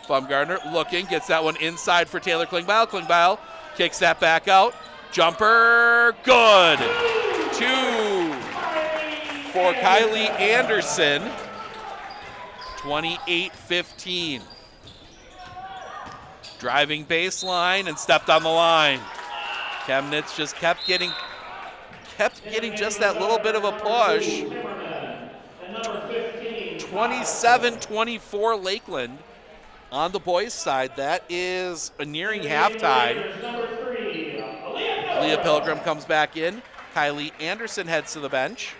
[SPEAKER 9] Bumgardner looking. Gets that one inside for Taylor Klingbeil. Klingbeil kicks that back out. Jumper good. 2 for Kylie Anderson. 28-15. Driving baseline and stepped on the line. Chemnitz just kept getting just that little bit of a push. 27-24 Lakeland on the boys' side. That is nearing halftime. Leah Pilgrim comes back in. Kylie Anderson heads to the bench.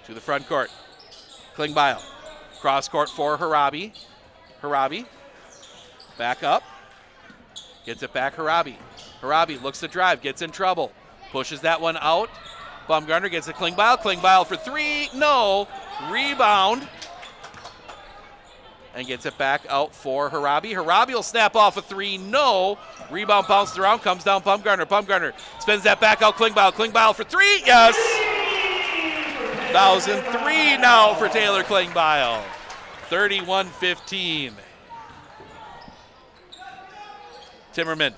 [SPEAKER 9] To the front court. Klingbeil. Cross court for Harabi. Harabi. Back up. Gets it back Harabi. Harabi looks to drive. Gets in trouble. Pushes that one out. Bumgardner gets it Klingbeil. Klingbeil for 3. No. Rebound. And gets it back out for Harabi. Harabi will snap off a 3. No. Rebound bounces around. Comes down Bumgardner. Bumgardner spins that back out Klingbeil. Klingbeil for 3. Yes. 1,003 now for Taylor Klingbeil. 31-15. Timmerman.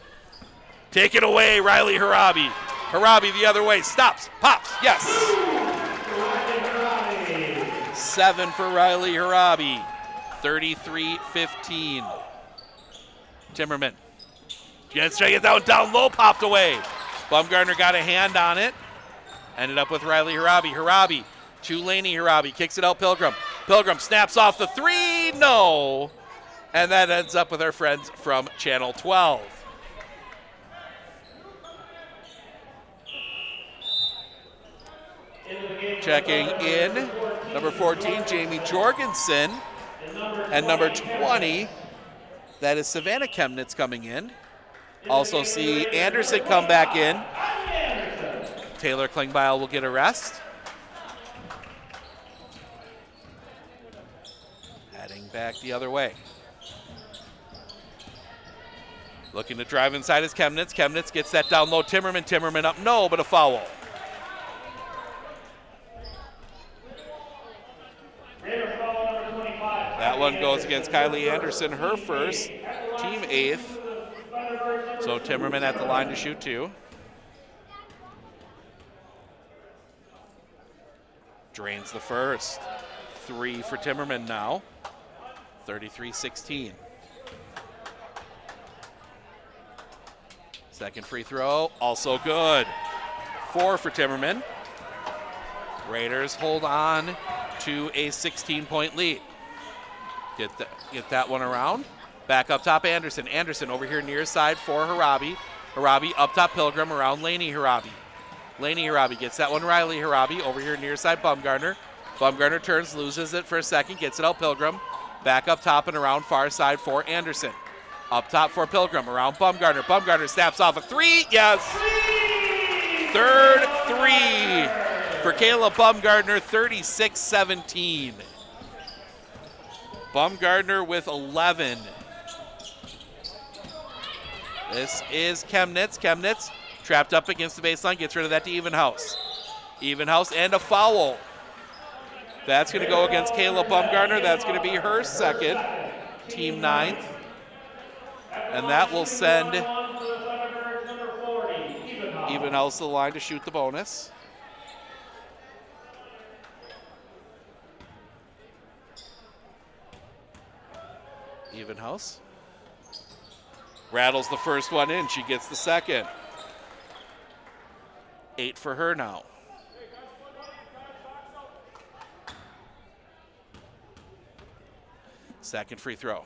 [SPEAKER 9] Take it away, Riley Harabi. Harabi the other way, stops, pops, yes. 7 for Riley Harabi, 33-15. Timmerman gets trying to get down low, popped away. Bumgarner got a hand on it. Ended up with Riley Harabi. Harabi to Laney Harabi, kicks it out Pilgrim. Pilgrim snaps off the 3, no. And that ends up with our friends from Channel 12. Checking in, number 14, Jamie Jorgensen. And number 20, that is Savannah Chemnitz coming in. Also see Anderson come back in. Taylor Klingbeil will get a rest. Heading back the other way. Looking to drive inside is Chemnitz. Chemnitz gets that down low. Timmerman up, no, but a foul. That one goes against Kylie Anderson, her first, team 8th. So Timmerman at the line to shoot 2. Drains the first. 3 for Timmerman now. 33-16. Second free throw, also good. 4 for Timmerman. Raiders hold on to a 16-point lead. Get that one around. Back up top, Anderson. Anderson over here near side for Harabi. Harabi up top, Pilgrim around Laney Harabi. Laney Harabi gets that one, Riley Harabi over here near side, Bumgarner. Bumgarner turns, loses it for a second, gets it out Pilgrim. Back up top and around far side for Anderson. Up top for Pilgrim, around Bumgarner. Bumgarner snaps off a 3, yes! Third 3 for Caleb Bumgarner, 36-17. Bumgarner with 11. This is Chemnitz. Chemnitz trapped up against the baseline, gets rid of that to Evenhouse. Evenhouse and a foul. That's going to go against Caleb Bumgarner. That's going to be her second, team 9th. And that will send Evenhouse to the line to shoot the bonus. Evenhouse rattles the first one in. She gets the second. 8 for her now. Second free throw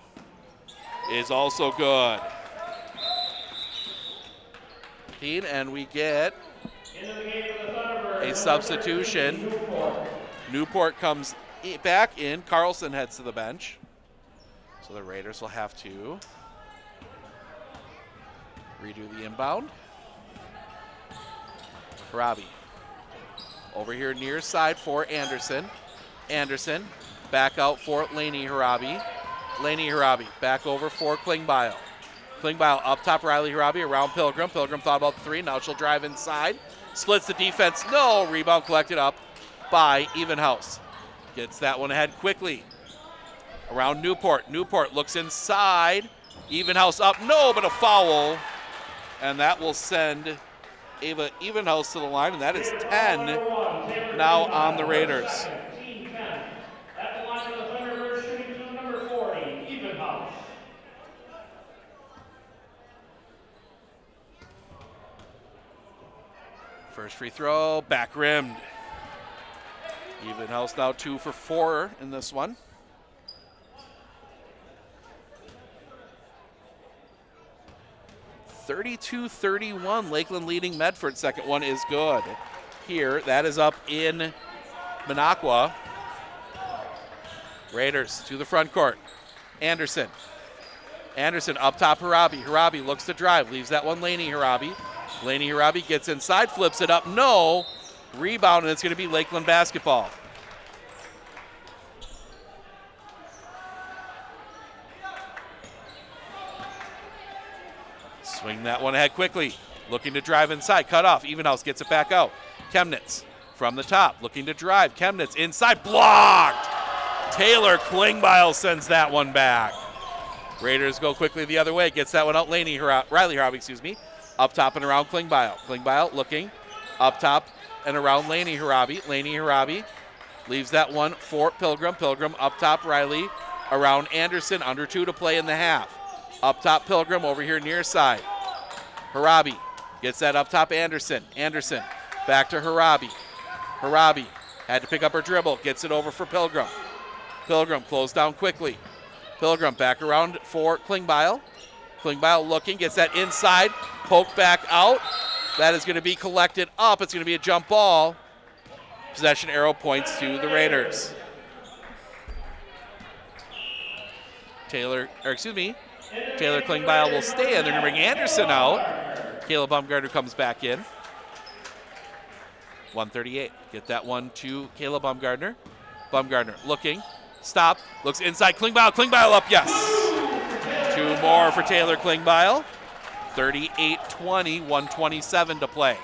[SPEAKER 9] is also good. And we get a substitution. Newport comes back in. Carlson heads to the bench. So the Raiders will have to redo the inbound. Harabi over here near side for Anderson. Anderson back out for Laney Harabi. Laney Harabi back over for Klingbeil. Klingbeil up top, Riley Harabi around Pilgrim. Pilgrim thought about the 3. Now she'll drive inside. Splits the defense. No. Rebound collected up by Evenhouse. Gets that one ahead quickly. Around Newport. Newport looks inside. Evenhouse up. No, but a foul. And that will send Ava Evenhouse to the line. And that is 10 now on the Raiders. First free throw, back rimmed. Evenhouse now 2 for 4 in this one. (32-31), Lakeland leading Medford. Second one is good. Here, that is up in Minocqua. Raiders to the front court. Anderson. Anderson up top, Harabi. Harabi looks to drive, leaves that one Laney Harabi. Laney Harabi gets inside, flips it up, no. Rebound, and it's going to be Lakeland basketball. Swing that one ahead quickly. Looking to drive inside, cut off. Evenhouse gets it back out. Chemnitz from the top, looking to drive. Chemnitz inside, blocked. Taylor Klingbeil sends that one back. Raiders go quickly the other way, gets that one out. Riley Harabi, Up top and around Klingbeil. Klingbeil looking up top and around Laney Harabi. Laney Harabi leaves that one for Pilgrim. Pilgrim up top, Riley around Anderson. Under 2 to play in the half. Up top, Pilgrim over here near side. Harabi gets that up top, Anderson. Anderson back to Harabi. Harabi had to pick up her dribble. Gets it over for Pilgrim. Pilgrim closed down quickly. Pilgrim back around for Klingbeil. Klingbeil looking, gets that inside. Poke back out. That is going to be collected up. It's going to be a jump ball. Possession arrow points to the Raiders. Taylor Klingbeil will stay, and they're going to bring Anderson out. Caleb Baumgartner comes back in. 138. Get that one to Caleb Baumgartner. Baumgartner looking, stop, looks inside. Klingbeil up, yes. 2 more for Taylor Klingbeil. 38-20, 127 to play.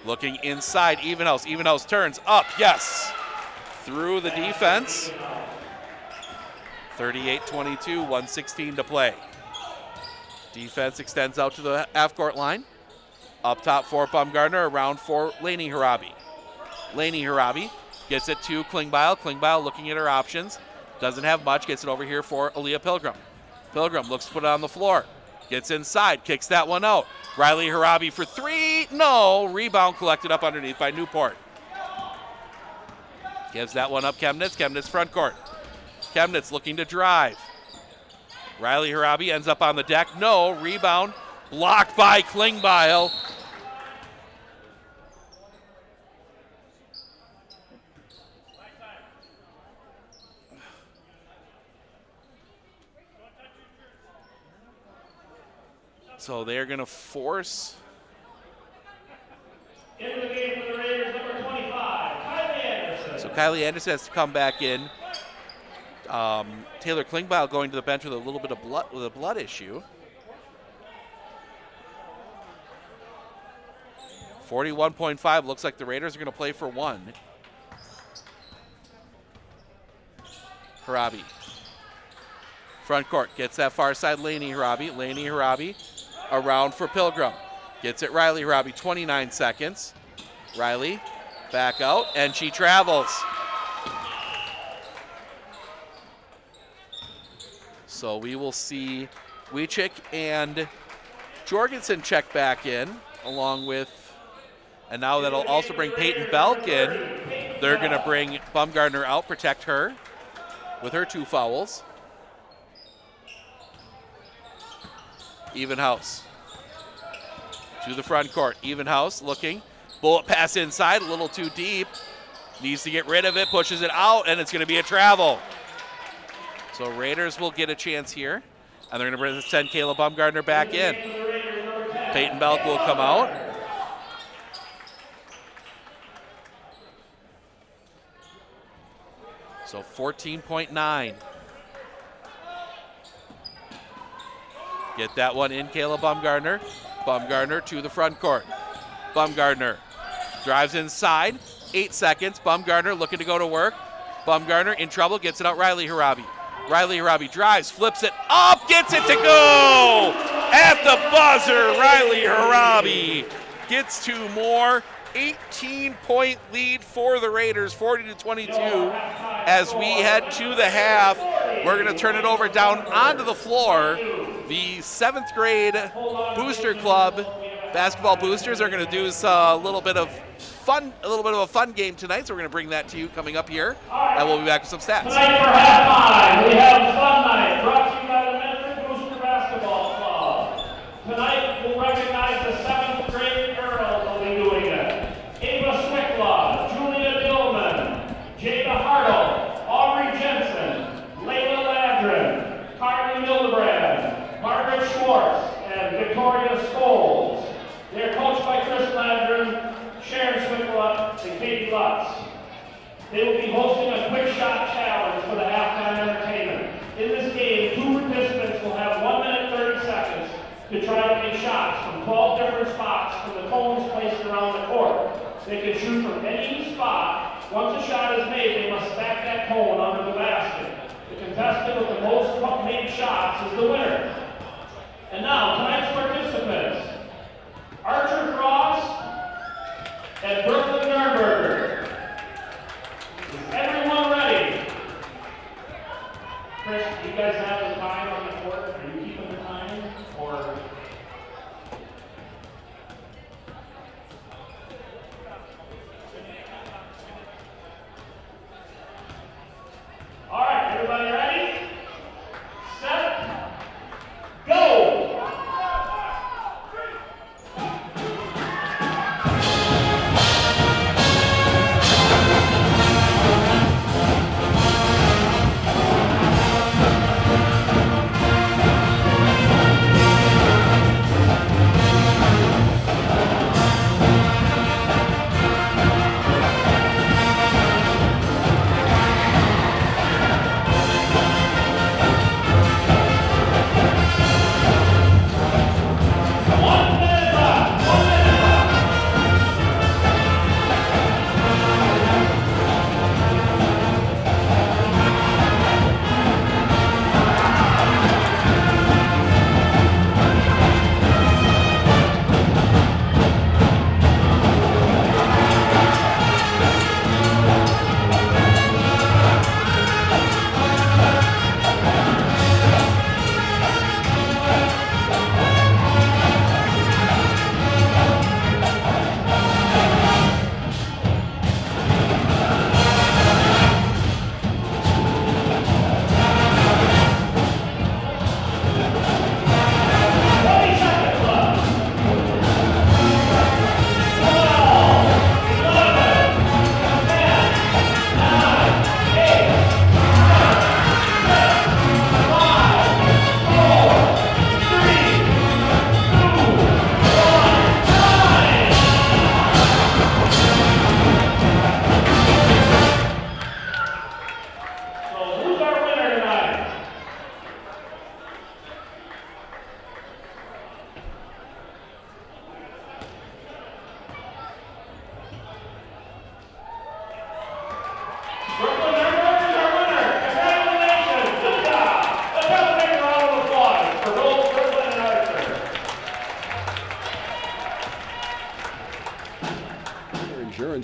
[SPEAKER 9] Looking inside, Evenhouse. Evenhouse turns up, yes. Through the defense. 38-22, 116 to play. Defense extends out to the half-court line. Up top for Baumgartner, around for Laney Harabi. Laney Harabi gets it to Klingbeil. Klingbeil looking at her options. Doesn't have much, gets it over here for Aaliyah Pilgrim. Pilgrim looks to put it on the floor. Gets inside, kicks that one out. Riley Harabi for 3, no. Rebound collected up underneath by Newport. Gives that one up Chemnitz. Chemnitz front court. Chemnitz looking to drive. Riley Harabi ends up on the deck. No, rebound blocked by Klingbeil. So they're going to force.
[SPEAKER 10] In the game for the Raiders, number 25, Kylie Anderson.
[SPEAKER 9] So Kylie Anderson has to come back in. Taylor Klingbeil going to the bench with a little bit of blood issue. 41.5. Looks like the Raiders are going to play for 1. Harabi. Front court gets that far side. Laney Harabi. Laney Harabi around for Pilgrim. Gets it Riley Harabi. 29 seconds. Riley back out, and she travels. So we will see Wiechik and Jorgensen check back in, along with, and now that'll also bring Peyton Belk in. They're going to bring Baumgartner out, protect her with her 2 fouls. Evenhouse to the front court. Evenhouse looking. Bullet pass inside, a little too deep. Needs to get rid of it, pushes it out, and it's going to be a travel. So Raiders will get a chance here, and they're going to send Caleb Baumgartner back in. Peyton Belk will come out. So 14.9. Get that one in, Caleb Baumgartner. Baumgartner to the front court. Baumgartner drives inside. 8 seconds. Baumgartner looking to go to work. Baumgartner in trouble, gets it out Riley Harabi. Riley Harabi drives, flips it up, gets it to go! At the buzzer, Riley Harabi gets 2 more. 18-point lead for the Raiders, 40-22. As we head to the half, we're going to turn it over down onto the floor. The 7th grade Booster Club basketball boosters are going to do a little bit of a fun game tonight, so we're going to bring that to you coming up here, and we'll be back with some stats.
[SPEAKER 10] Tonight for halftime, we have Fun Night, brought to you by the Medford Booster Basketball Club. Tonight, we'll recognize the 7th grade girls who will be doing it. Ava Swickla, Julia Dillman, Jada Hartle, Aubrey Jensen, Layla Ladrin, Carly Mildebrand, Margaret Schwartz, and Victoria Scholes. They're coached by Chris Ladrin, Sharon Swickla, and Katie Lutz. They will be hosting a quick shot challenge for the halftime entertainment. In this game, 2 participants will have 1 minute 30 seconds to try to make shots from 12 different spots from the cones placed around the court. They can shoot from any spot. Once a shot is made, they must stack that cone under the basket. The contestant with the most made shots is the winner. And now, tonight's participants. you guys have the time on the court? Are you keeping the time? Or? All right, everybody ready? Set, go!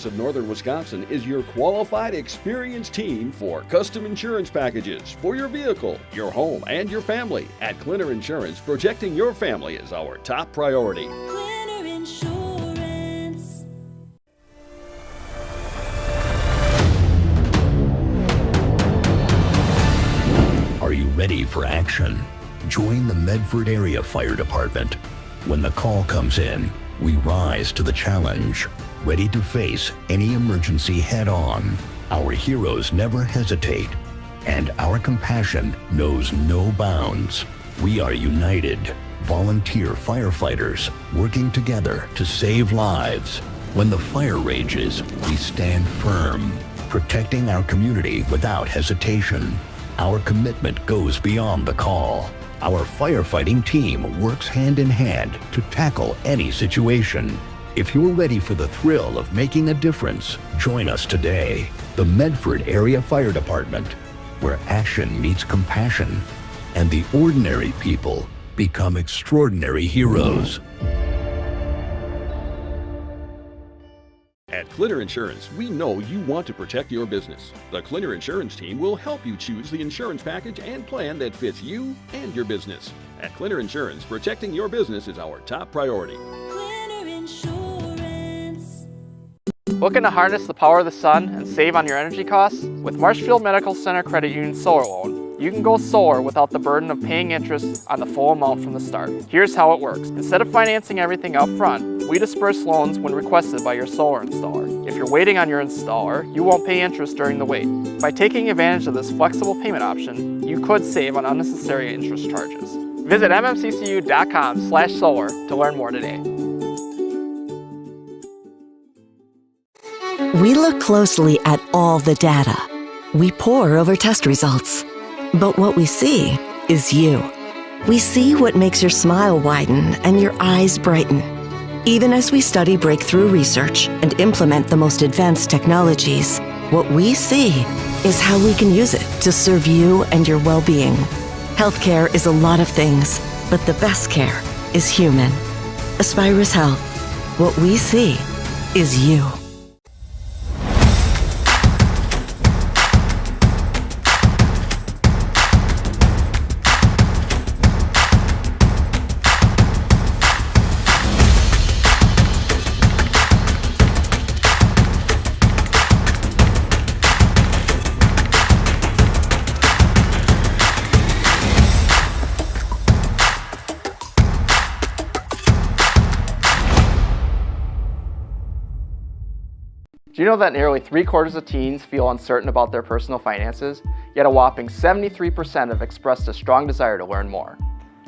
[SPEAKER 3] Of Northern Wisconsin is your qualified, experienced team for custom insurance packages for your vehicle, your home, and your family. At Clinner Insurance, protecting your family is our top priority.
[SPEAKER 4] Clinner Insurance.
[SPEAKER 5] Are you ready for action? Join the Medford Area Fire Department. When the call comes in, we rise to the challenge, ready to face any emergency head-on. Our heroes never hesitate, and our compassion knows no bounds. We are united, volunteer firefighters working together to save lives. When the fire rages, we stand firm, protecting our community without hesitation. Our commitment goes beyond the call. Our firefighting team works hand in hand to tackle any situation. If you're ready for the thrill of making a difference, join us today. The Medford Area Fire Department, where action meets compassion and the ordinary people become extraordinary heroes.
[SPEAKER 3] At Clinner Insurance, we know you want to protect your business. The Clinner Insurance team will help you choose the insurance package and plan that fits you and your business. At Clinner Insurance, protecting your business is our top priority.
[SPEAKER 4] Clinner Insurance.
[SPEAKER 6] Looking to harness the power of the sun and save on your energy costs? With Marshfield Medical Center Credit Union Solar Loan, you can go solar without the burden of paying interest on the full amount from the start. Here's how it works. Instead of financing everything up front, we disperse loans when requested by your solar installer. If you're waiting on your installer, you won't pay interest during the wait. By taking advantage of this flexible payment option, you could save on unnecessary interest charges. Visit mmccu.com/solar to learn more today.
[SPEAKER 1] We look closely at all the data. We pore over test results. But what we see is you. We see what makes your smile widen and your eyes brighten. Even as we study breakthrough research and implement the most advanced technologies, what we see is how we can use it to serve you and your well-being. Healthcare is a lot of things, but the best care is human. Aspirus Health. What we see is you.
[SPEAKER 6] Do you know that nearly 3/4 of teens feel uncertain about their personal finances, yet a whopping 73% have expressed a strong desire to learn more?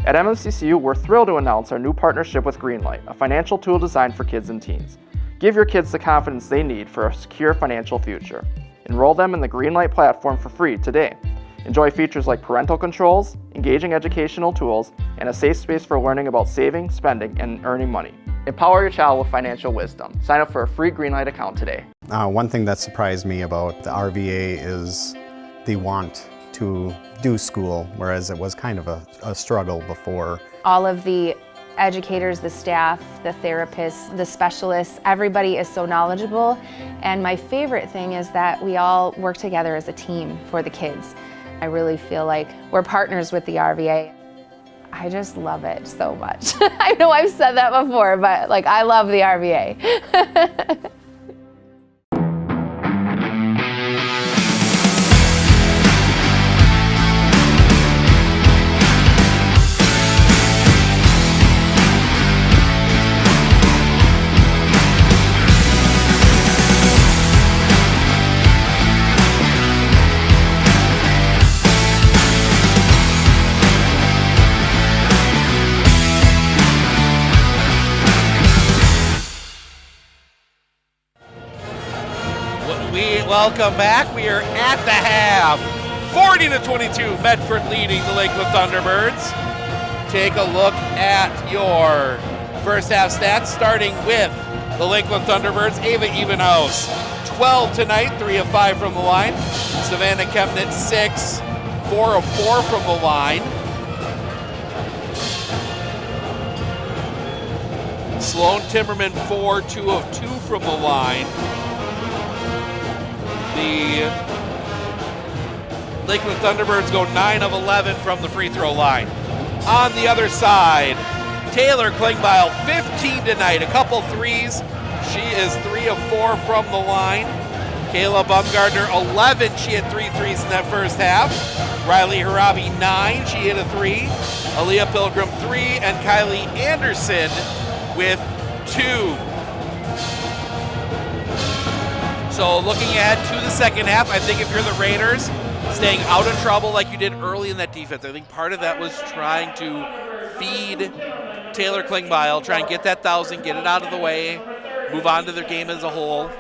[SPEAKER 6] At MMCCU, we're thrilled to announce our new partnership with Greenlight, a financial tool designed for kids and teens. Give your kids the confidence they need for a secure financial future. Enroll them in the Greenlight platform for free today. Enjoy features like parental controls, engaging educational tools, and a safe space for learning about saving, spending, and earning money. Empower your child with financial wisdom. Sign up for a free Greenlight account today.
[SPEAKER 7] One thing that surprised me about the RVA is the want to do school, whereas it was kind of a struggle before.
[SPEAKER 8] All of the educators, the staff, the therapists, the specialists, everybody is so knowledgeable. And my favorite thing is that we all work together as a team for the kids. I really feel like we're partners with the RVA. I just love it so much. I know I've said that before, but like I love the RVA.
[SPEAKER 9] Welcome back. We are at the half. 40-22, Medford leading the Lakeland Thunderbirds. Take a look at your first half stats, starting with the Lakeland Thunderbirds. Ava Evenhouse, 12 tonight, 3 of 5 from the line. Savannah Kempnett, 6, 4 of 4 from the line. Sloan Timmerman, 4, 2 of 2 from the line. The Lakeland Thunderbirds go 9 of 11 from the free throw line. On the other side, Taylor Klingbeil, 15 tonight, a couple threes. She is 3 of 4 from the line. Kayla Bumgardner, 11. She had 3 threes in that first half. Riley Harabi, 9. She hit a 3. Aaliyah Pilgrim, 3. And Kylie Anderson with 2. So looking ahead to the second half, I think if you're the Raiders, staying out of trouble like you did early in that defense, I think part of that was trying to feed Taylor Klingbeil, try and get that 1,000, get it out of the way, move on to their game as a whole.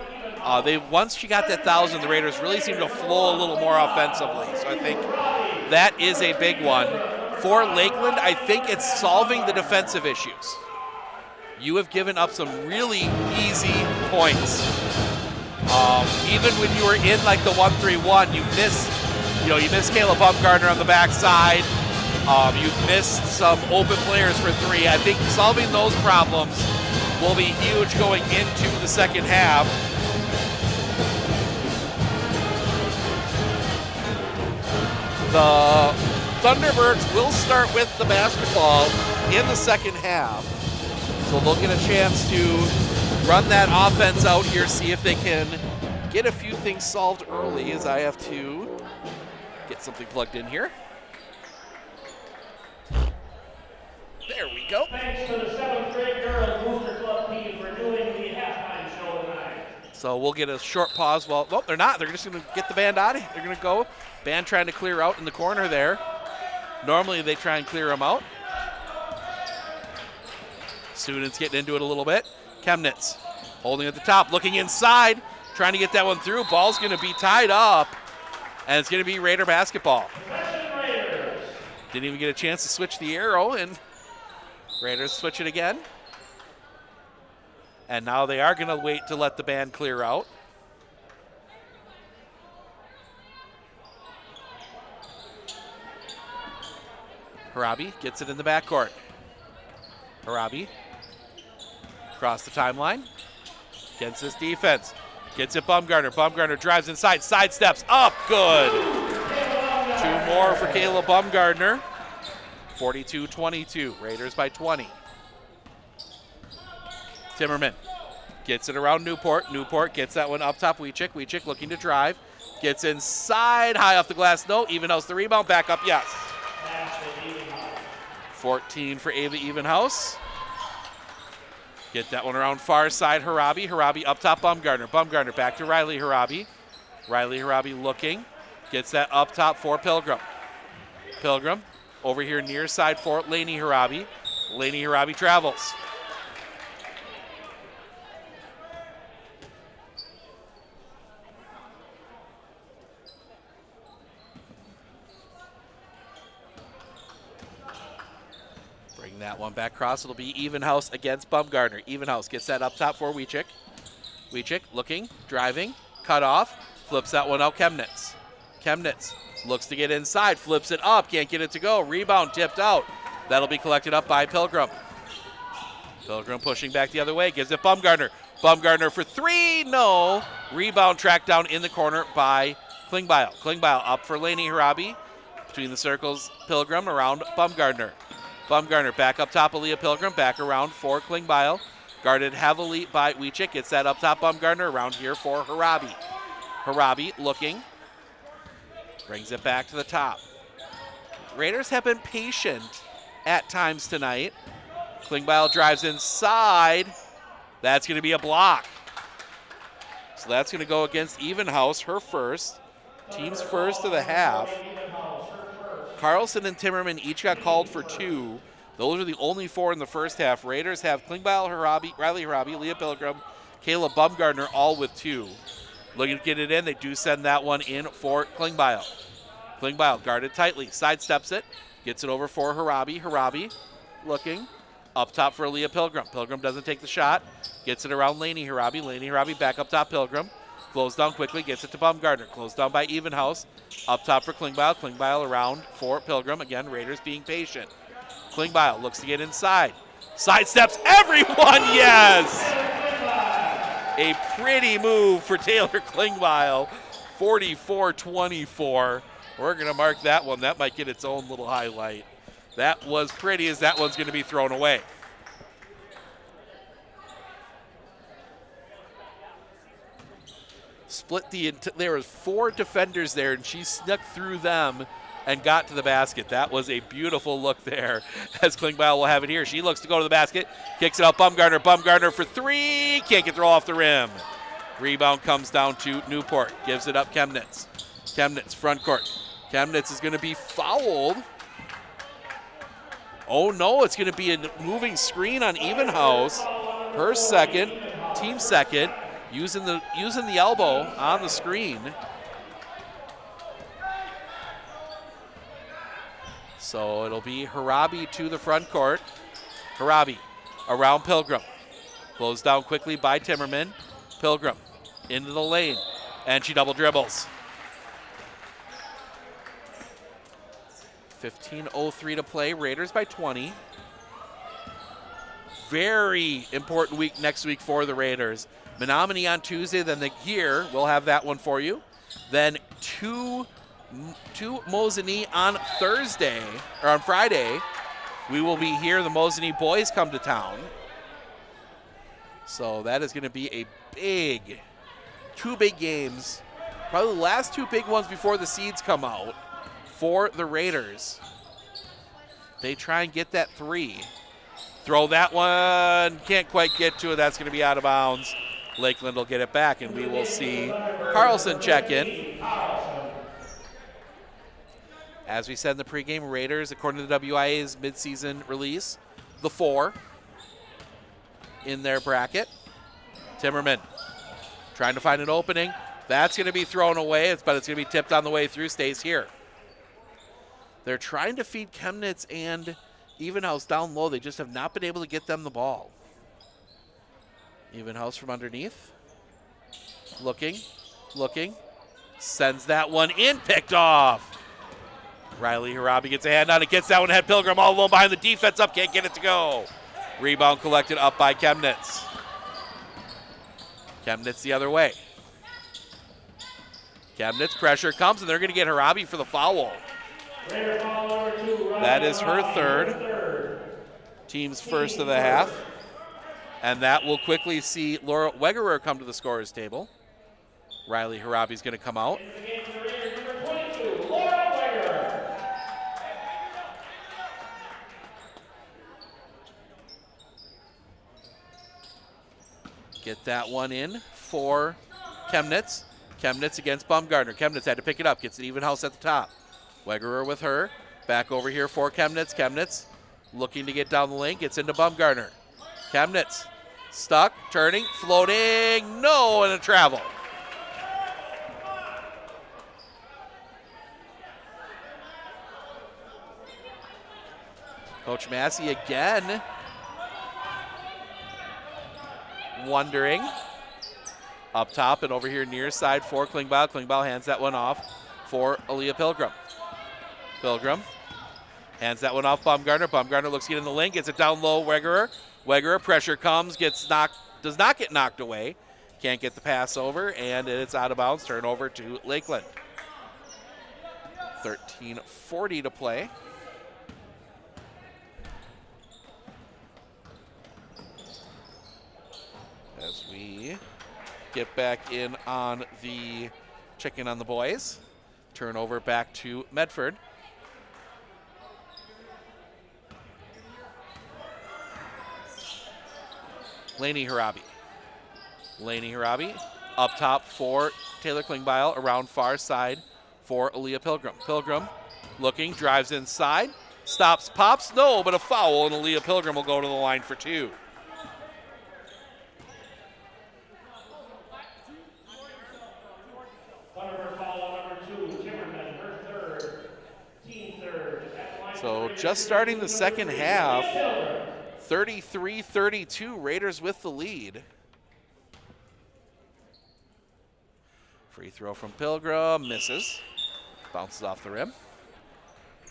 [SPEAKER 9] Once she got that 1,000, the Raiders really seemed to flow a little more offensively. So I think that is a big one. For Lakeland, I think it's solving the defensive issues. You have given up some really easy points. Even when you were in like the 1-3-1, you missed Kayla Bumgardner on the backside. You've missed some open players for 3. I think solving those problems will be huge going into the second half. The Thunderbirds will start with the basketball in the second half. So they'll get a chance to run that offense out here, see if they can get a few things solved early, as I have to get something plugged in here. There we go.
[SPEAKER 10] Thanks to the 7th grade girls Booster Club team for doing the halftime show tonight.
[SPEAKER 9] So we'll get a short pause. Well, they're not. They're just going to get the band out of here. They're going to go. Band trying to clear out in the corner there. Normally they try and clear them out. Students getting into it a little bit. Chemnitz holding at the top, looking inside, trying to get that one through. Ball's going to be tied up, and it's going to be Raider basketball. Didn't even get a chance to switch the arrow, and Raiders switch it again. And now they are going to wait to let the band clear out. Harabi gets it in the backcourt. Harabi across the timeline against this defense. Gets it Bumgardner. Bumgardner drives inside, sidesteps up. Good. 2 more for Kayla Bumgardner. 42-22. Raiders by 20. Timmerman gets it around Newport. Newport gets that one up top. Wiechik. Wiechik looking to drive. Gets inside, high off the glass. No. Evenhouse the rebound. Back up. Yes. 14 for Ava Evenhouse. Get that one around far side, Harabi. Harabi up top, Bumgarner. Bumgarner back to Riley Harabi. Riley Harabi looking. Gets that up top for Pilgrim. Pilgrim over here near side for Laney Harabi. Laney Harabi travels. Bring that one back across. It'll be Evenhouse against Bumgarner. Evenhouse gets that up top for Wiechik. Wiechik looking, driving, cut off, flips that one out, Chemnitz. Chemnitz looks to get inside, flips it up, can't get it to go. Rebound tipped out. That'll be collected up by Pilgrim. Pilgrim pushing back the other way, gives it Bumgarner. Bumgarner for three, no. Rebound tracked down in the corner by Klingbeil. Klingbeil up for Laney Harabi. Between the circles, Pilgrim around Bumgarner. Bumgarner back up top, Aaliyah Pilgrim, back around for Klingbeil. Guarded heavily by Wiechik. Gets that up top, Bumgarner around here for Harabi. Harabi looking. Brings it back to the top. Raiders have been patient at times tonight. Klingbeil drives inside. That's going to be a block. So that's going to go against Evenhouse, her first. Team's first of the half. Carlson and Timmerman each got called for two. Those are the only four in the first half. Raiders have Klingbeil, Harabi, Riley Harabi, Leah Pilgrim, Kayla Bumgarner all with two. Looking to get it in. They do send that one in for Klingbeil. Klingbeil guarded tightly, sidesteps it, gets it over for Harabi. Harabi looking up top for Leah Pilgrim. Pilgrim doesn't take the shot, gets it around Laney Harabi. Laney Harabi back up top, Pilgrim. Closed down quickly, gets it to Bumgarner. Closed down by Evenhouse. Up top for Klingbeil. Klingbeil around for Pilgrim. Again, Raiders being patient. Klingbeil looks to get inside. Sidesteps everyone, yes! A pretty move for Taylor Klingbeil. 44-24. We're going to mark that one. That might get its own little highlight. That was pretty as that one's going to be thrown away. There was four defenders there, and she snuck through them and got to the basket. That was a beautiful look there, as Klingbeil will have it here. She looks to go to the basket, kicks it out, Bumgarner. Bumgarner for three, can't get the roll off the rim. Rebound comes down to Newport, gives it up Chemnitz. Chemnitz, front court. Chemnitz is going to be fouled. Oh no, it's going to be a moving screen on Evenhouse. Her second, team second. Using the elbow on the screen. So it'll be Harabi to the front court. Harabi around Pilgrim. Closed down quickly by Timmerman. Pilgrim into the lane, and she double dribbles. 15:03 to play. Raiders by 20. Very important week next week for the Raiders. Menominee on Tuesday, then here we'll have that one for you. Then two Mosinee on Thursday, or on Friday. We will be here. The Mosinee boys come to town. So that is going to be two big games. Probably the last two big ones before the seeds come out for the Raiders. They try and get that three. Throw that one, can't quite get to it. That's going to be out of bounds. Lakeland will get it back, and we will see Carlson check in. As we said in the pregame, Raiders, according to the WIA's midseason release, the 4 in their bracket. Timmerman trying to find an opening. That's going to be thrown away, but it's going to be tipped on the way through, stays here. They're trying to feed Chemnitz and Evenhouse down low. They just have not been able to get them the ball. Evenhouse from underneath. Looking. Sends that one in, picked off. Riley Harabi gets a hand on it, gets that one ahead. Pilgrim all alone behind the defense up, can't get it to go. Rebound collected up by Chemnitz. Chemnitz the other way. Chemnitz pressure comes, and they're going to get Harabi for the foul. That is her third. Team's first of the half. And that will quickly see Laura Wegerer come to the scorer's table. Riley Harabi's going to come out. Get that one in for Chemnitz. Chemnitz against Baumgartner. Chemnitz had to pick it up, gets an even house at the top. Wegerer with her. Back over here for Chemnitz. Chemnitz looking to get down the lane, gets into Baumgartner. Chemnitz stuck, turning, floating, no, and a travel. Coach Massey again wondering. Up top and over here near side for Klingbeil. Klingbeil hands that one off for Aaliyah Pilgrim. Pilgrim hands that one off Baumgartner. Baumgartner looks to get in the lane, gets it down low. Wegerer. Wegerer, pressure comes, gets knocked, does not get knocked away. Can't get the pass over, and it's out of bounds. Turnover to Lakeland. 13:40 to play. As we get back in on the check-in on the boys. Turnover back to Medford. Laney Harabi. Laney Harabi up top for Taylor Klingbeil, around far side for Aaliyah Pilgrim. Pilgrim looking, drives inside, stops, pops, no, but a foul, and Aaliyah Pilgrim will go to the line for two. So just starting the second half, 33-32, Raiders with the lead. Free throw from Pilgrim, misses. Bounces off the rim.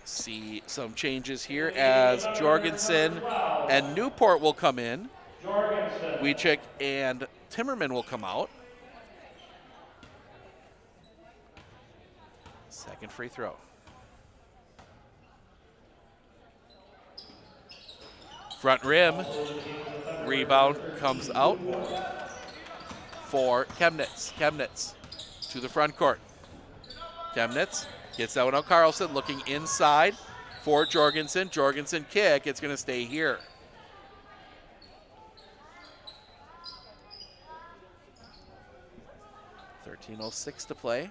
[SPEAKER 9] See some changes here as Jorgensen and Newport will come in. Wiechik and Timmerman will come out. Second free throw. Front rim, rebound comes out for Chemnitz. Chemnitz to the front court. Chemnitz gets that one out. Carlson looking inside for Jorgensen. Jorgensen kick, it's going to stay here. .06 to play.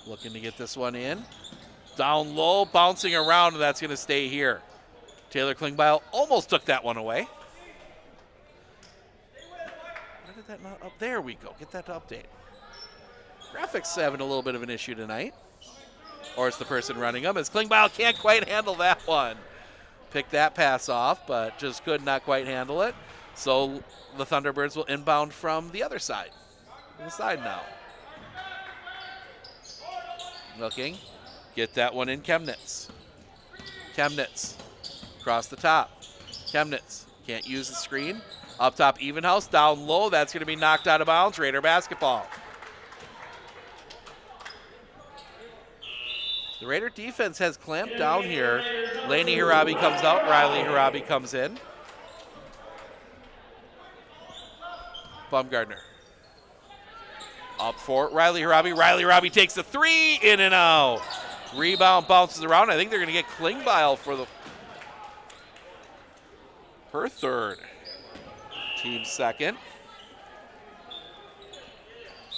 [SPEAKER 9] Looking to get this one in. Down low, bouncing around, and that's going to stay here. Taylor Klingbeil almost took that one away. Why did that not up? There we go. Get that to update. Graphics having a little bit of an issue tonight. Or it's the person running them, as Klingbeil can't quite handle that one. Picked that pass off, but just could not quite handle it. So the Thunderbirds will inbound from the other side. Inside now. Looking. Get that one in Chemnitz. Chemnitz. Across the top. Chemnitz. Can't use the screen. Up top, Evenhouse. Down low. That's going to be knocked out of bounds. Raider basketball. The Raider defense has clamped down here. Laney Harabi comes out. Riley Harabi comes in. Baumgartner. Up for Riley Harabi. Riley Harabi takes the three, in and out. Rebound bounces around. I think they're going to get Klingbeil for her third. Team second.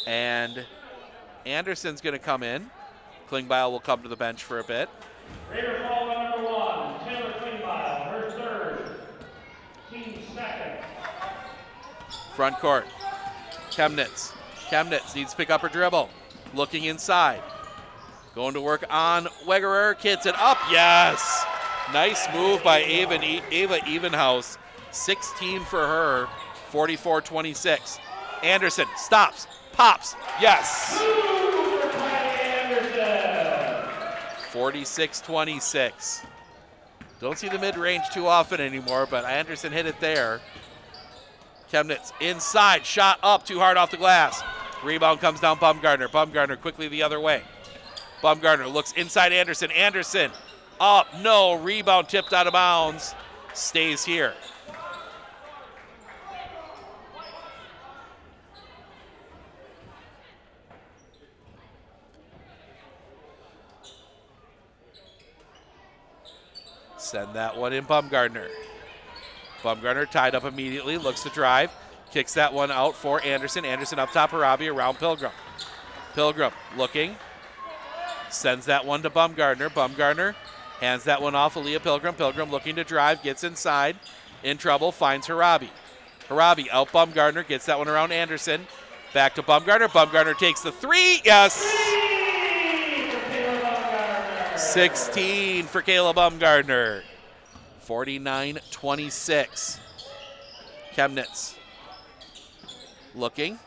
[SPEAKER 9] And Anderson's going to come in. Klingbeil will come to the bench for a bit.
[SPEAKER 10] Raider foul on number 1, Taylor Klingbeil, her third. Team second.
[SPEAKER 9] Front court. Chemnitz. Chemnitz needs to pick up her dribble. Looking inside. Going to work on Wegerer. Gets it up. Yes. Nice move by Ava Evenhouse. 16 for her. 44-26. Anderson stops. Pops. Yes. 46-26. Don't see the mid-range too often anymore, but Anderson hit it there. Chemnitz inside. Shot up. Too hard off the glass. Rebound comes down Baumgartner. Baumgartner quickly the other way. Baumgartner looks inside Anderson. Anderson up. No. Rebound tipped out of bounds. Stays here. Send that one in Baumgartner. Bumgarner tied up immediately, looks to drive, kicks that one out for Anderson. Anderson up top, Harabi around Pilgrim. Pilgrim looking, sends that one to Bumgarner. Bumgarner hands that one off Aaliyah Pilgrim. Pilgrim looking to drive, gets inside, in trouble, finds Harabi. Harabi out Bumgarner, gets that one around Anderson. Back to Bumgarner. Bumgarner takes the three. Yes! 16 for Caleb Bumgarner. 49-26. Chemnitz looking.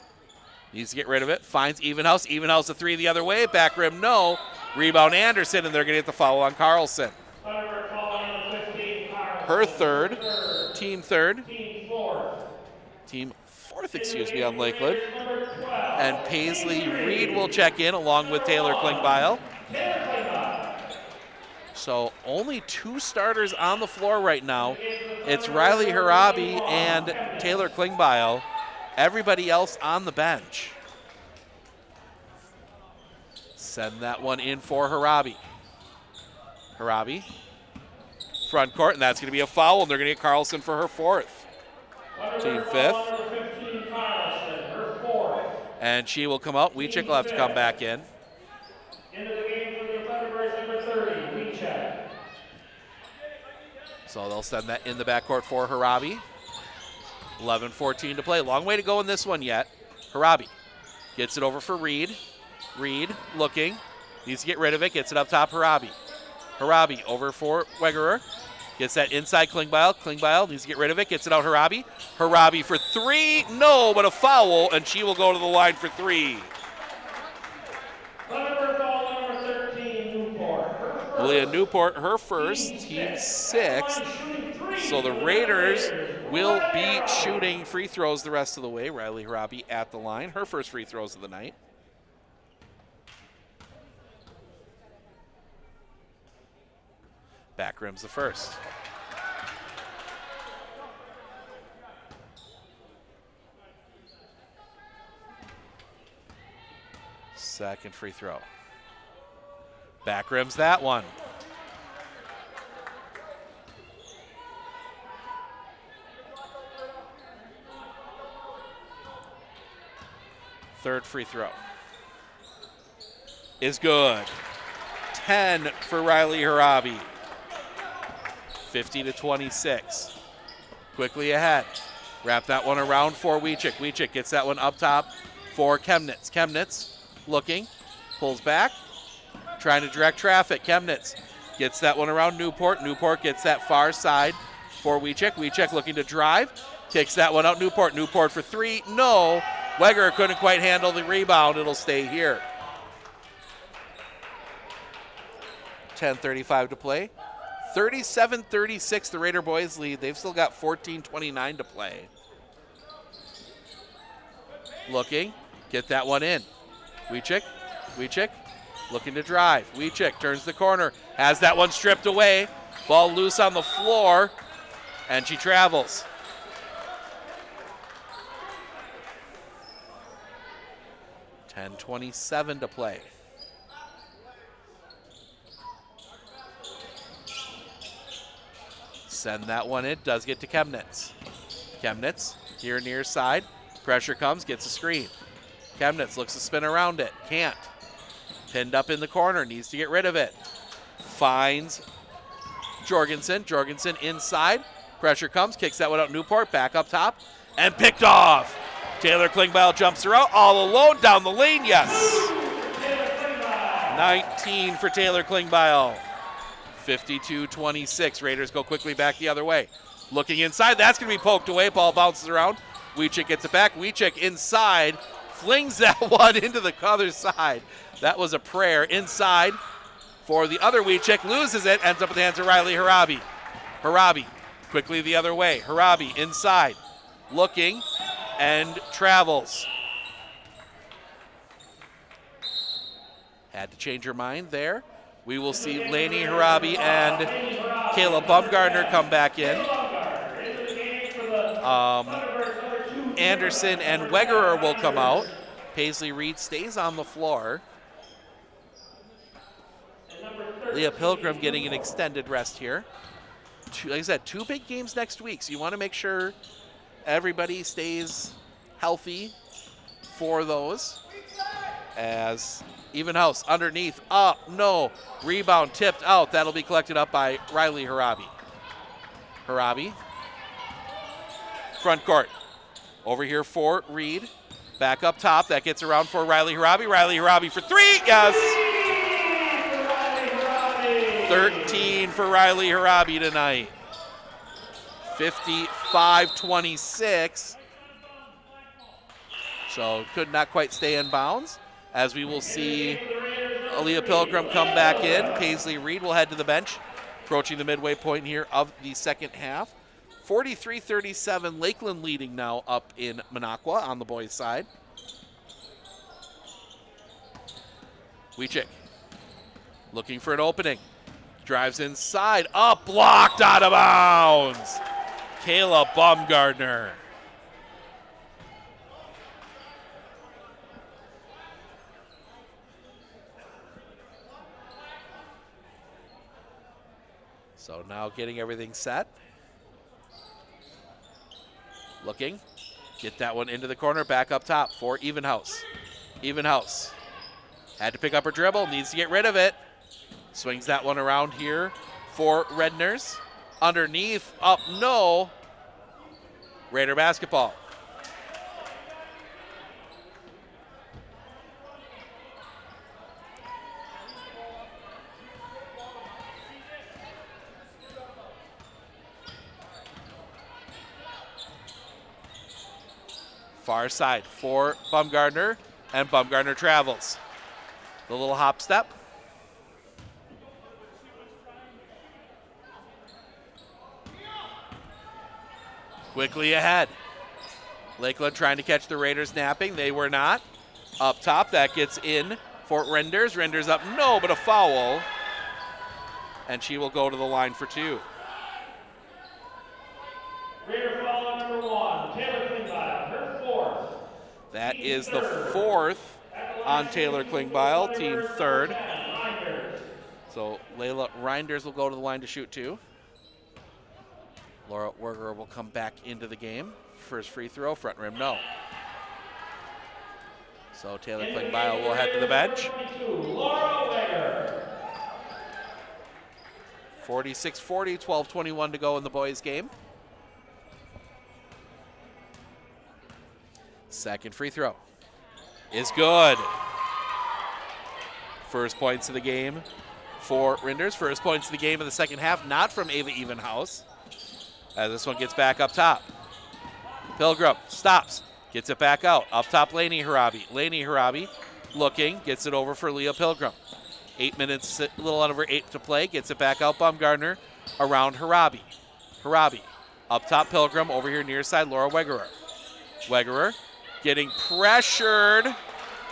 [SPEAKER 9] Needs to get rid of it. Finds Evenhouse. Evenhouse a three the other way. Back rim, no. Rebound Anderson, and they're going to get the foul on Carlson. Her third. Team third. Team fourth, excuse me, on Lakeland. And Paisley Reed will check in along with Taylor Klingbeil. So only two starters on the floor right now. It's Riley Harabi and Taylor Klingbeil. Everybody else on the bench. Send that one in for Harabi. Harabi, front court, and that's going to be a foul, and they're going to get Carlson for her fourth. Team fifth. And she will come out. Wiechik will have to come back in.
[SPEAKER 10] Into the game for the Thunderbirds, number 30, Wiechik.
[SPEAKER 9] So they'll send that in the backcourt for Harabi. 11-14 to play. Long way to go in this one yet. Harabi gets it over for Reed. Reed looking. Needs to get rid of it. Gets it up top, Harabi. Harabi over for Wegerer. Gets that inside Klingbeil. Klingbeil needs to get rid of it. Gets it out Harabi. Harabi for three. No, but a foul, and she will go to the line for three. Leah Newport, her first, team sixth. So the Raiders will be shooting free throws the rest of the way. Riley Harabi at the line. Her first free throws of the night. Back rim's the first. Second free throw. Back rim's that one. Third free throw is good. 10 for Riley Harabi. 50-26. Quickly ahead. Wrap that one around for Wiechik. Wiechik gets that one up top for Chemnitz. Chemnitz looking, pulls back, trying to direct traffic. Chemnitz gets that one around Newport. Newport gets that far side for Wiechik. Wiechik looking to drive, kicks that one out Newport. Newport for three, no. Wegerer couldn't quite handle the rebound. It'll stay here. 10:35 to play. 37-36, the Raider boys lead. They've still got 14:29 to play. Looking, get that one in. Wiechik, Wiechik looking to drive. Wiechik turns the corner, has that one stripped away. Ball loose on the floor, and she travels. $10:27 to play. Send that one in, does get to Chemnitz. Chemnitz here near side. Pressure comes, gets a screen. Chemnitz looks to spin around it, can't. Pinned up in the corner, needs to get rid of it. Finds Jorgensen. Jorgensen inside. Pressure comes, kicks that one out Newport, back up top, and picked off. Taylor Klingbeil jumps her out, all alone down the lane, yes. 19 for Taylor Klingbeil. 52-26. Raiders go quickly back the other way. Looking inside, that's going to be poked away. Ball bounces around. Wiechik gets it back. Wiechik inside, flings that one into the other side. That was a prayer. Inside for the other Wiechik, loses it, ends up in the hands of Riley Harabi. Harabi quickly the other way. Harabi inside, looking, and travels. Had to change her mind there. We will see Lainey Harabi and Caleb Bumgarner come back in. Anderson and Wegerer will come out. Paisley Reed stays on the floor. Leah Pilgrim getting an extended rest here. like I said, 2 big games next week. So you want to make sure everybody stays healthy for those. As even house underneath, up, no. Rebound tipped out. That'll be collected up by Riley Harabi. Harabi. Front court. Over here for Reed. Back up top. That gets around for Riley Harabi. Riley Harabi for 3. Yes. 13 for Riley Harabi tonight. 55-26. So could not quite stay in bounds. As we will see Aaliyah Pilgrim come back in. Paisley Reed will head to the bench, approaching the midway point here of the second half. 43-37, Lakeland leading now up in Minocqua on the boys' side. Wiechik looking for an opening. Drives inside, up, blocked out of bounds. Kayla Baumgartner. So now getting everything set. Looking, get that one into the corner, back up top for Evenhouse. Evenhouse had to pick up her dribble, needs to get rid of it. Swings that one around here for Redners. Underneath, up, no. Raider basketball. Far side for Baumgartner, and Baumgartner travels. The little hop step. Quickly ahead. Lakeland trying to catch the Raiders napping. They were not. Up top, that gets in for Renders. Renders up, no, but a foul. And she will go to the line for 2.
[SPEAKER 10] Raider foul number 1, Taylor Klingbeil, her 4th.
[SPEAKER 9] That is the 4th on Taylor Klingbeil, team 3rd. So Layla Reinders will go to the line to shoot 2. Laura Werger will come back into the game. First free throw, front rim, no. So Taylor Klingbeil will head to the bench. 46-40, 12:21 to go in the boys' game. Second free throw is good. First points of the game for Rinders. First points of the game of the second half, not from Ava Evenhouse. As this one gets back up top. Pilgrim stops, gets it back out. Up top, Laney Harabi. Laney Harabi looking, gets it over for Leah Pilgrim. 8 minutes, a little under 8 to play. Gets it back out, Baumgartner around Harabi. Harabi up top, Pilgrim over here near side, Laura Wegerer. Wegerer getting pressured.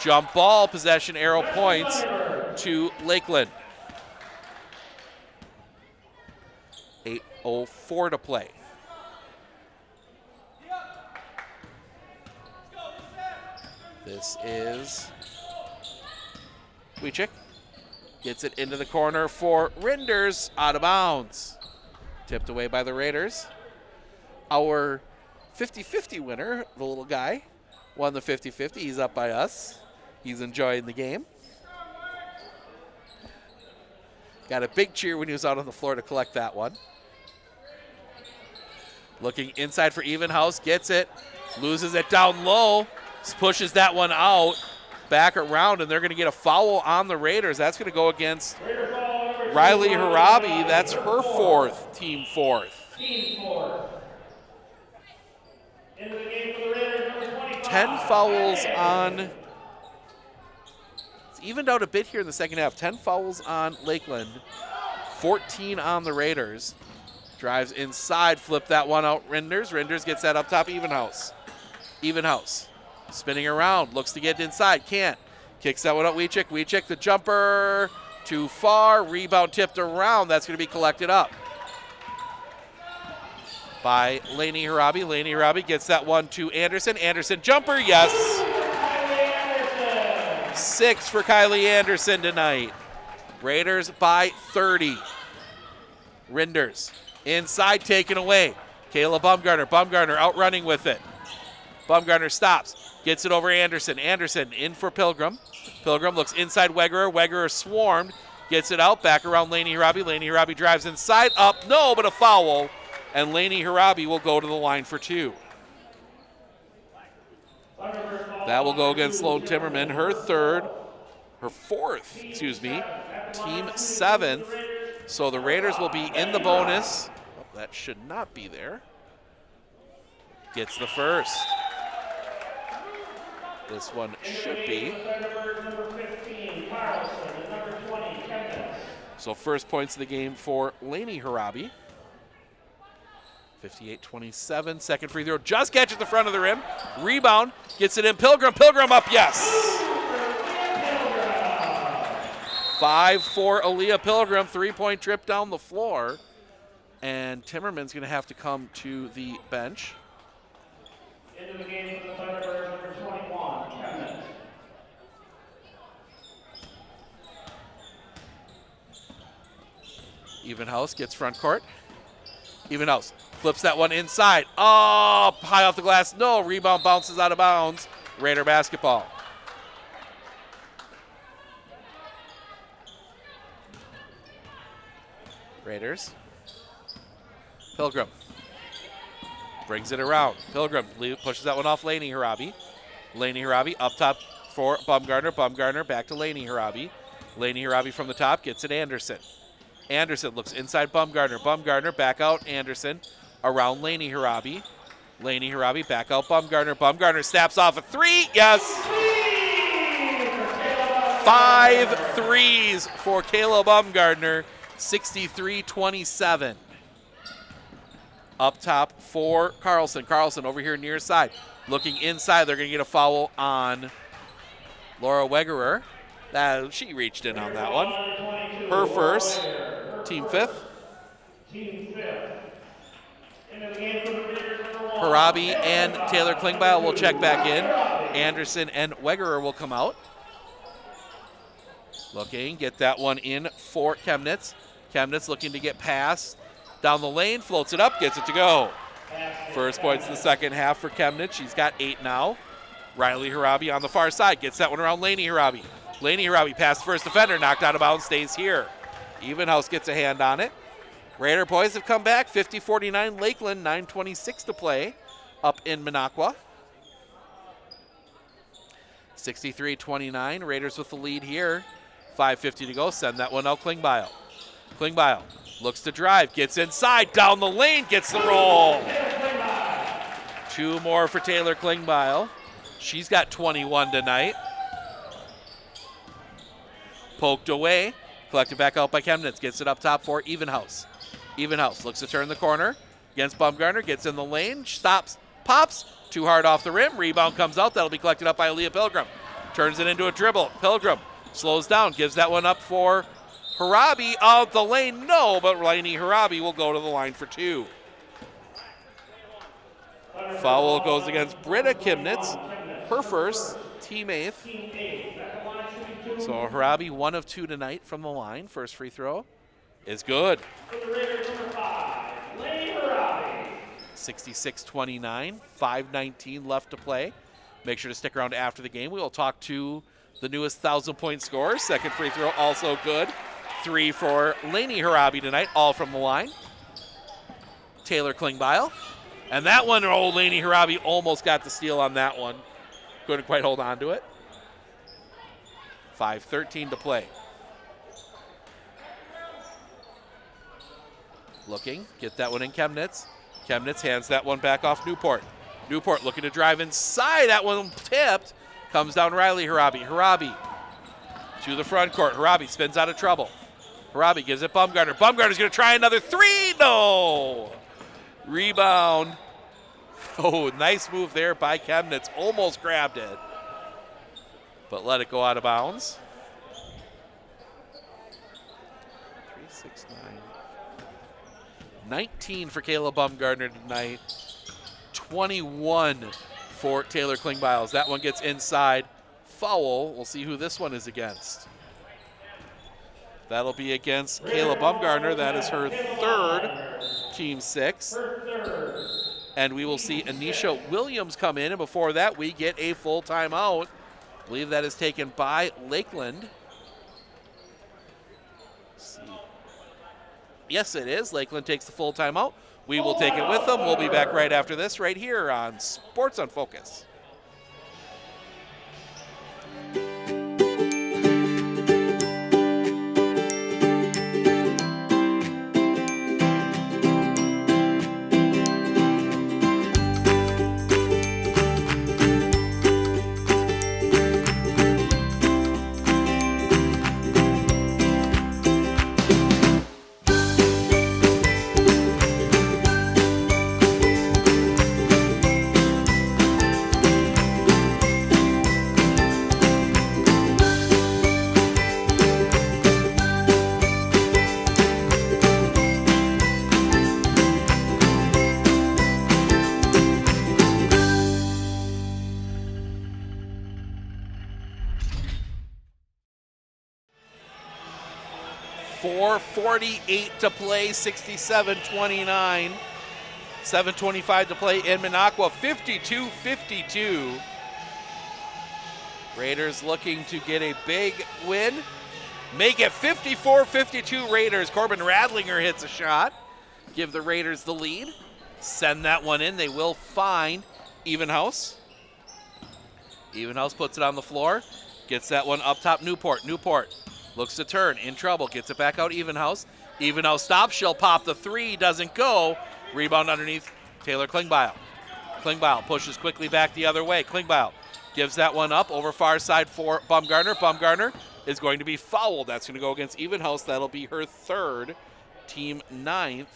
[SPEAKER 9] Jump ball, possession, arrow points to Lakeland. 8:04 to play. This is Wiechik. Gets it into the corner for Rinders, out of bounds. Tipped away by the Raiders. Our 50-50 winner, the little guy, won the 50-50. He's up by us. He's enjoying the game. Got a big cheer when he was out on the floor to collect that one. Looking inside for Evenhouse, gets it, loses it down low, pushes that one out, back around, and they're going to get a foul on the Raiders. That's going to go against Riley Harabi. That's her 4th, team 4th. 10 fouls on, it's evened out a bit here in the second half. 10 fouls on Lakeland, 14 on the Raiders. Drives inside, flip that one out, Renders. Renders gets that up top, Evenhouse. Evenhouse spinning around, looks to get inside, can't. Kicks that one out, Wiechik. Wiechik, the jumper, too far. Rebound tipped around, that's going to be collected up by Laney Harabi. Laney Harabi gets that one to Anderson. Anderson, jumper, yes. 6 for Kylie Anderson tonight. Raiders by 30. Renders Inside, taken away. Kayla Bumgarner. Bumgarner outrunning with it. Bumgarner stops. Gets it over Anderson. Anderson in for Pilgrim. Pilgrim looks inside Wegerer. Wegerer swarmed. Gets it out. Back around Laney Harabi. Laney Harabi drives inside. Up. No, but a foul. And Laney Harabi will go to the line for 2. That will go against Sloan Timmerman. Her fourth, team 7th. So the Raiders will be in the bonus. Oh, that should not be there. Gets the first. This one should be. So first points of the game for Laney Harabi. 58-27, second free throw. Just catches the front of the rim. Rebound, gets it in. Pilgrim up, yes. 5 for Aaliyah Pilgrim, 3-point trip down the floor. And Timmerman's going to have to come to the bench.
[SPEAKER 10] Into the game for the Thunderbirds, number 21, Kevin.
[SPEAKER 9] Evenhouse gets front court. Evenhouse flips that one inside. Oh, high off the glass. No, rebound bounces out of bounds. Raider basketball. Raiders. Pilgrim brings it around. Pilgrim pushes that one off Laney Harabi. Laney Harabi up top for Bumgarner. Bumgarner back to Laney Harabi. Laney Harabi from the top gets it Anderson. Anderson looks inside Bumgarner. Bumgarner back out Anderson around Laney Harabi. Laney Harabi back out Bumgarner. Bumgarner snaps off a 3. Yes. 5 threes for Kayla Bumgarner. 63-27. Up top for Carlson. Carlson over here near side. Looking inside. They're going to get a foul on Laura Wegerer. She reached in on that one. Her first. Team 5th. Harabi and Taylor Klingbeil will check back in. Anderson and Wegerer will come out. Looking, get that one in for Chemnitz. Chemnitz looking to get past. Down the lane, floats it up, gets it to go. First points in the second half for Chemnitz. She's got 8 now. Riley Harabi on the far side gets that one around Laney Harabi. Laney Harabi past the first defender, knocked out of bounds, stays here. Evenhouse gets a hand on it. Raider boys have come back, 50-49 Lakeland, 9:26 to play up in Minocqua. 63-29, Raiders with the lead here. 5:50 to go, send that one out Klingbeil. Klingbeil looks to drive, gets inside, down the lane, gets the roll. 2 more for Taylor Klingbeil. She's got 21 tonight. Poked away, collected back out by Chemnitz, gets it up top for Evenhouse. Evenhouse looks to turn the corner against Bumgarner, gets in the lane, stops, pops, too hard off the rim, rebound comes out, that'll be collected up by Aaliyah Pilgrim. Turns it into a dribble, Pilgrim slows down, gives that one up for Harabi out the lane, no, but Laney Harabi will go to the line for 2. Foul goes against Britta Chemnitz, her first, team 8th. So Harabi 1 of 2 tonight from the line. First free throw is good. 66-29, 5:19 left to play. Make sure to stick around after the game. We will talk to the newest 1,000-point scorer. Second free throw also good. 3 for Laney Harabi tonight, all from the line. Taylor Klingbeil. And that one, Laney Harabi almost got the steal on that one. Couldn't quite hold on to it. 5:13 to play. Looking, get that one in Chemnitz. Chemnitz hands that one back off Newport. Newport looking to drive inside. That one tipped. Comes down Riley Harabi. Harabi to the front court. Harabi spins out of trouble. Harabi gives it Bumgarner. Bumgarner's going to try another 3. No! Rebound. Oh, nice move there by Chemnitz. Almost grabbed it, but let it go out of bounds. 3, 6, 9. 19 for Kayla Bumgarner tonight. 21 for Taylor Klingbeil. That one gets inside. Foul. We'll see who this one is against. That'll be against Kayla Bumgarner. That is her 3rd Team 6. And we will see Anisha Williams come in, and before that we get a full timeout. I believe that is taken by Lakeland. Let's see. Yes, it is. Lakeland takes the full timeout. We will take it with them. We'll be back right after this right here on Sports on Focus. .48 to play, 67-29. 7:25 to play in Minocqua, 52-52. Raiders looking to get a big win. Make it 54-52 Raiders. Corbin Radlinger hits a shot. Give the Raiders the lead. Send that one in. They will find Evenhouse. Evenhouse puts it on the floor. Gets that one up top, Newport. Newport looks to turn, in trouble, gets it back out, Evenhouse. Evenhouse stops, she'll pop the three, doesn't go. Rebound underneath, Taylor Klingbeil. Klingbeil pushes quickly back the other way. Klingbeil gives that one up over far side for Bumgarner. Bumgarner is going to be fouled. That's going to go against Evenhouse. That'll be her third, team 9th.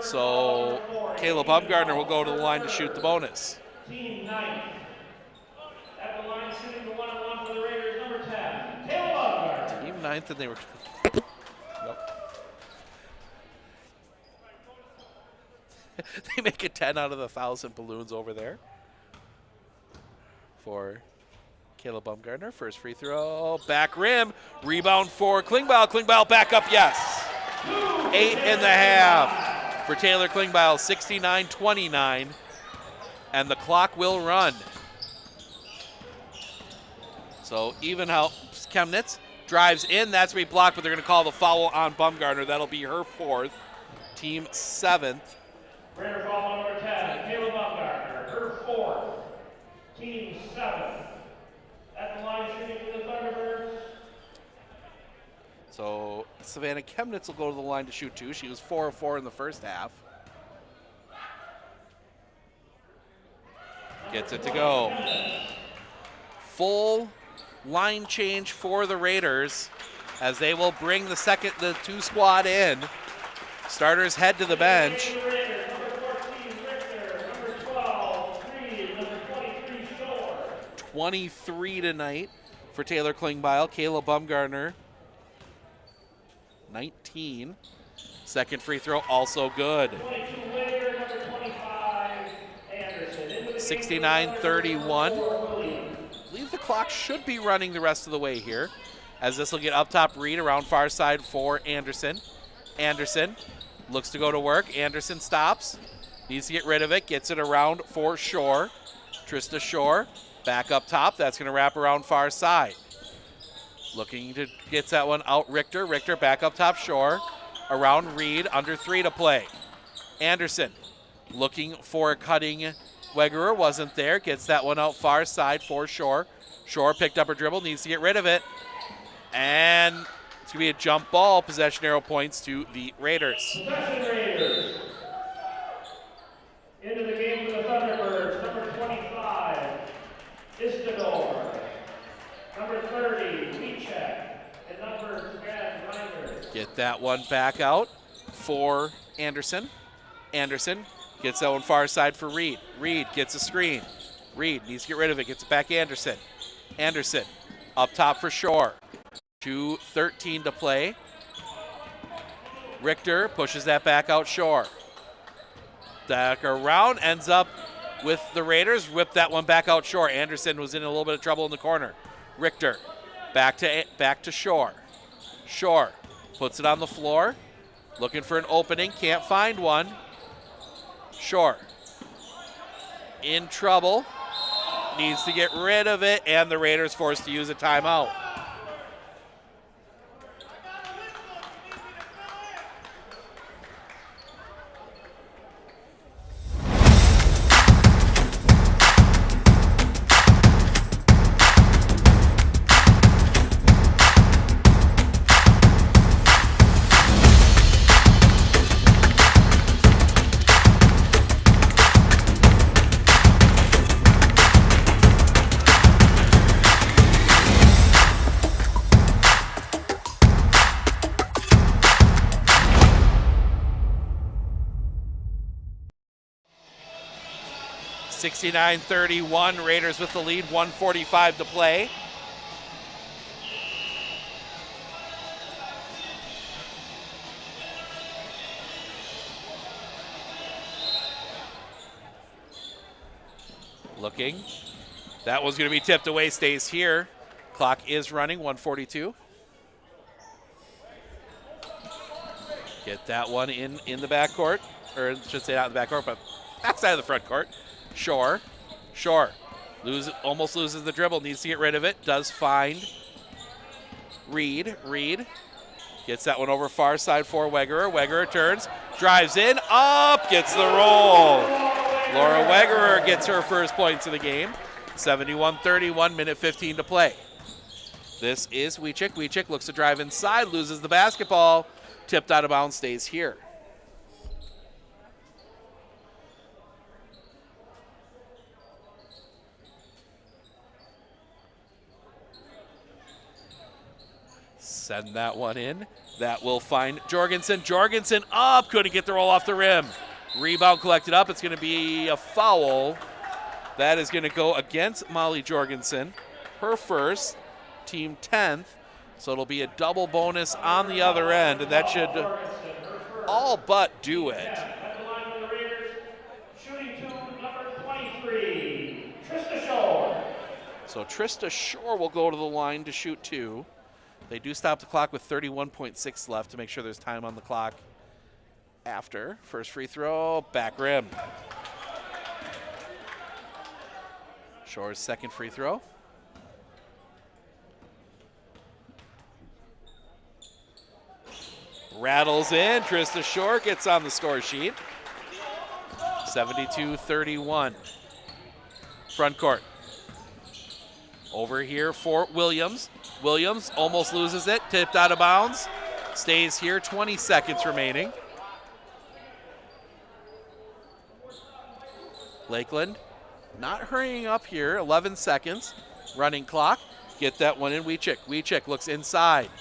[SPEAKER 9] So Kayla Bumgarner will go to the line to shoot the bonus.
[SPEAKER 10] Team 9th. At the line shooting the one-on-one for the Raiders, number 10, Kayla Bumgarner.
[SPEAKER 9] Team 9th, and they were... Nope. They make it 10 out of the 1,000 balloons over there for Kayla Bumgarner. First free throw, back rim, rebound for Klingbeil. Klingbeil back up, yes. 8.5 for Taylor Klingbeil, 69-29, and the clock will run. So Evenhouse Chemnitz drives in, that's be blocked, but they're going to call the foul on Bumgarner. That'll be her fourth, team 7th.
[SPEAKER 10] Raider foul number 10, Kayla Bumgarner, her fourth, team 7th. At the line shooting for the Thunderbirds.
[SPEAKER 9] So Savannah Chemnitz will go to the line to shoot two. She was 4 of 4 in the first half. Gets it to go. Full line change for the Raiders as they will bring the two squad in. Starters head to the bench. 23 tonight for Taylor Klingbeil. Kayla Bumgarner, 19. Second free throw, also good. 69-31. I believe the clock should be running the rest of the way here, as this will get up top Reed around far side for Anderson. Anderson looks to go to work. Anderson stops, needs to get rid of it, gets it around for Shore. Trista Shore back up top. That's going to wrap around far side. Looking to get that one out. Richter. Richter back up top. Shore around Reed. Under 3 to play. Anderson looking for a cutting Wegerer. Wasn't there. Gets that one out far side for Shore. Shore picked up her dribble. Needs to get rid of it. And it's going to be a jump ball. Possession arrow points to the Raiders.
[SPEAKER 10] Possession Raiders. Into the game for the Thunderbirds. Number 25. Istador, number 30, Wiechek, and number 10, Reiner.
[SPEAKER 9] Get that one back out for Anderson. Anderson gets that one far side for Reed. Reed gets a screen. Reed needs to get rid of it, gets it back Anderson. Anderson up top for Shore. 2:13 to play. Richter pushes that back out Shore. Back around, ends up with the Raiders. Whip that one back out Shore. Anderson was in a little bit of trouble in the corner. Richter back to Shore. Shore puts it on the floor, looking for an opening, can't find one. Shore. In trouble. Needs to get rid of it, and the Raiders forced to use a timeout. (69-31), Raiders with the lead, 1:45 to play. Looking. That one's going to be tipped away, stays here. Clock is running, 1:42. Get that one in the backcourt, or I should say not in the backcourt, but backside of the front court. Shore. Almost loses the dribble, needs to get rid of it, does find Reed. Gets that one over far side for Wegerer. Wegerer turns, drives in, up, gets the roll. Laura Wegerer gets her first points of the game. 71-31, minute 15 to play. This is Wiechik. Wiechik looks to drive inside, loses the basketball, tipped out of bounds, stays here. Send that one in. That will find Jorgensen. Jorgensen up, couldn't get the roll off the rim. Rebound collected up. It's going to be a foul. That is going to go against Molly Jorgensen. Her first, team 10th. So it'll be a double bonus on the other end, and that should all but do it. So Trista Shore will go to the line to shoot 2. They do stop the clock with 31.6 left to make sure there's time on the clock after. First free throw, back rim. Shore's second free throw. Rattles in, Trista Shore gets on the score sheet. 72-31. Front court. Over here for Williams. Williams almost loses it, tipped out of bounds. Stays here, 20 seconds remaining. Lakeland not hurrying up here, 11 seconds. Running clock, get that one in, Wiechik. Wiechik looks inside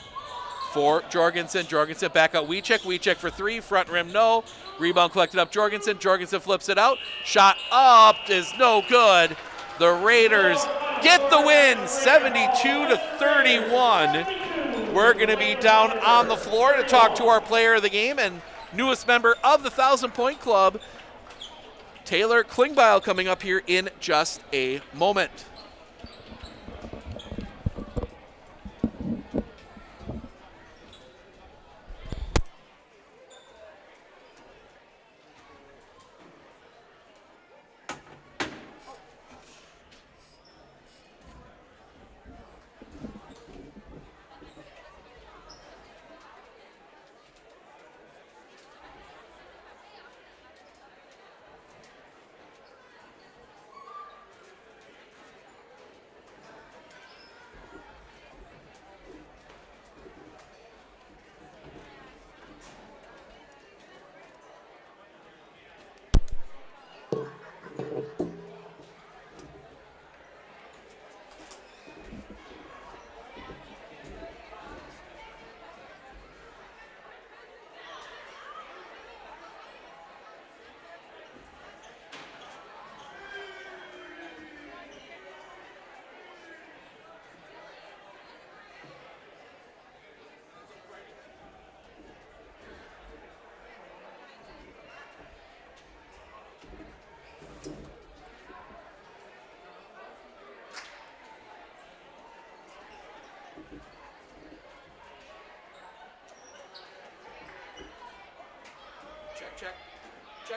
[SPEAKER 9] for Jorgensen. Jorgensen back out, Wiechik. Wiechik for 3, front rim no. Rebound collected up, Jorgensen. Jorgensen flips it out. Shot up is no good. The Raiders get the win, 72-31. We're going to be down on the floor to talk to our player of the game and newest member of the 1,000-point club, Taylor Klingbeil, coming up here in just a moment.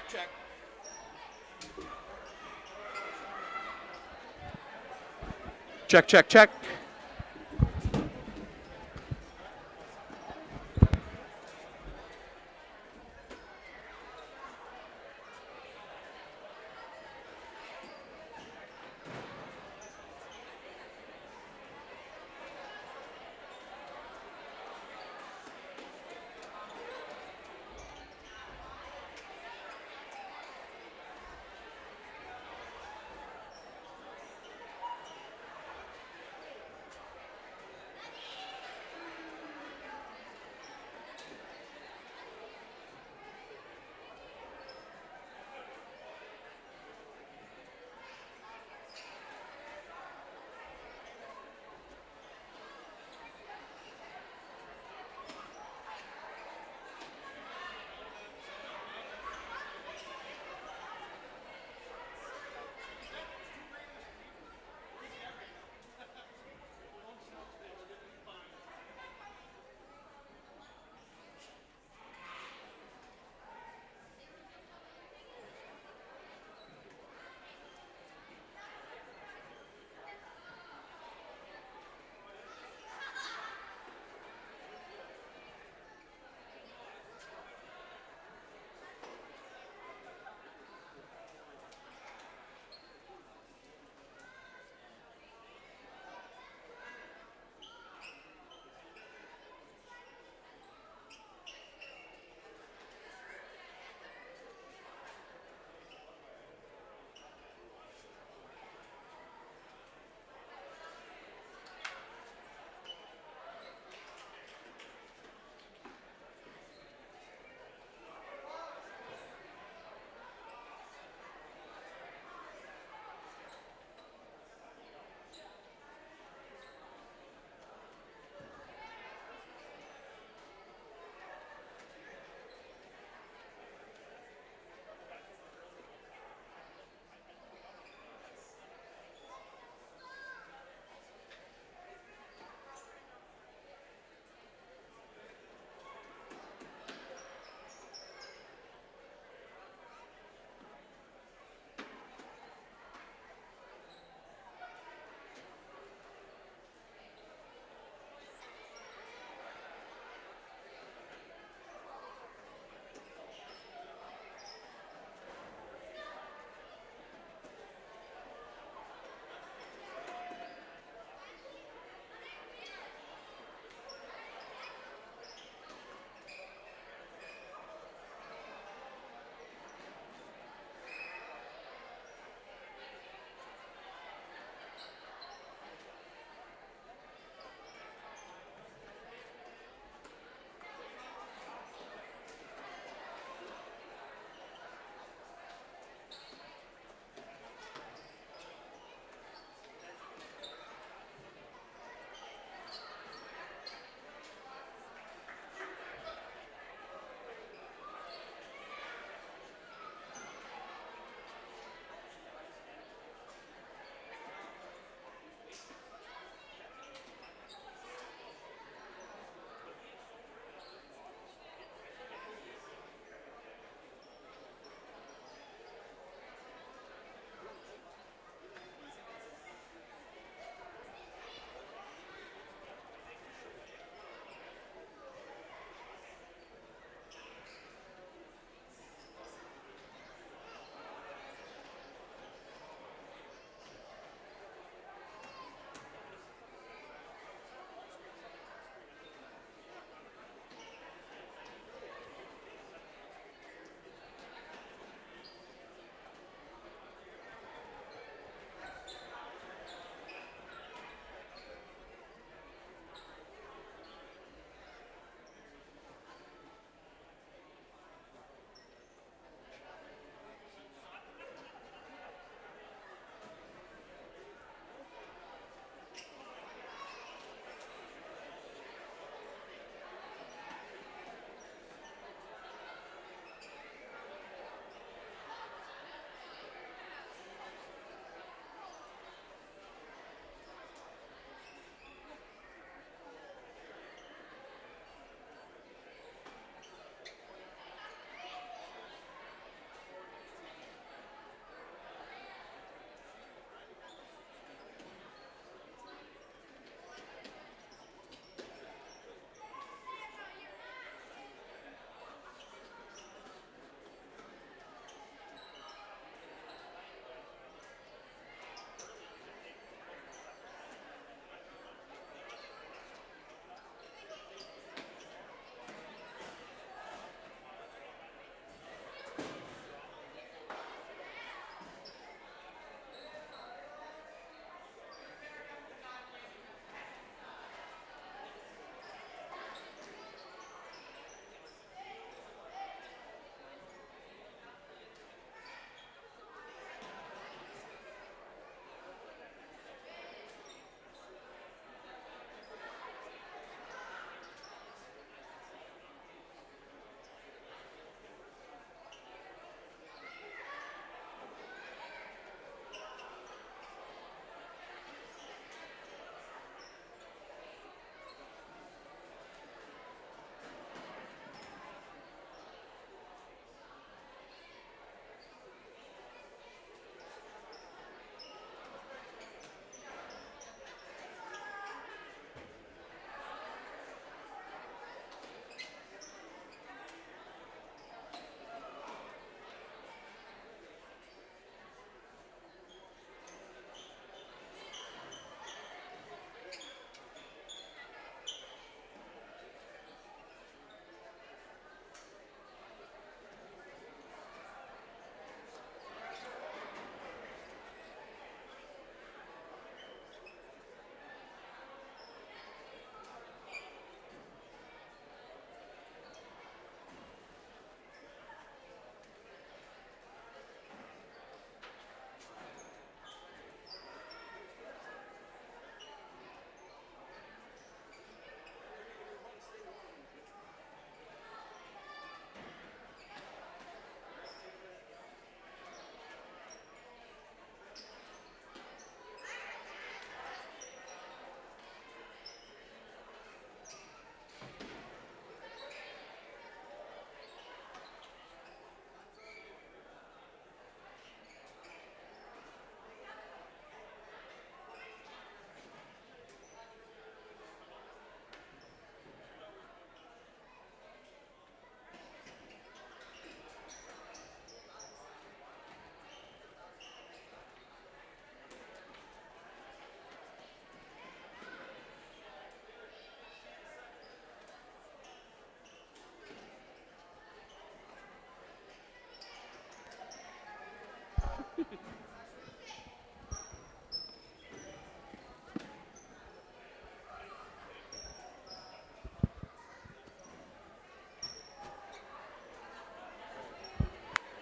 [SPEAKER 9] Check. Check, check, check.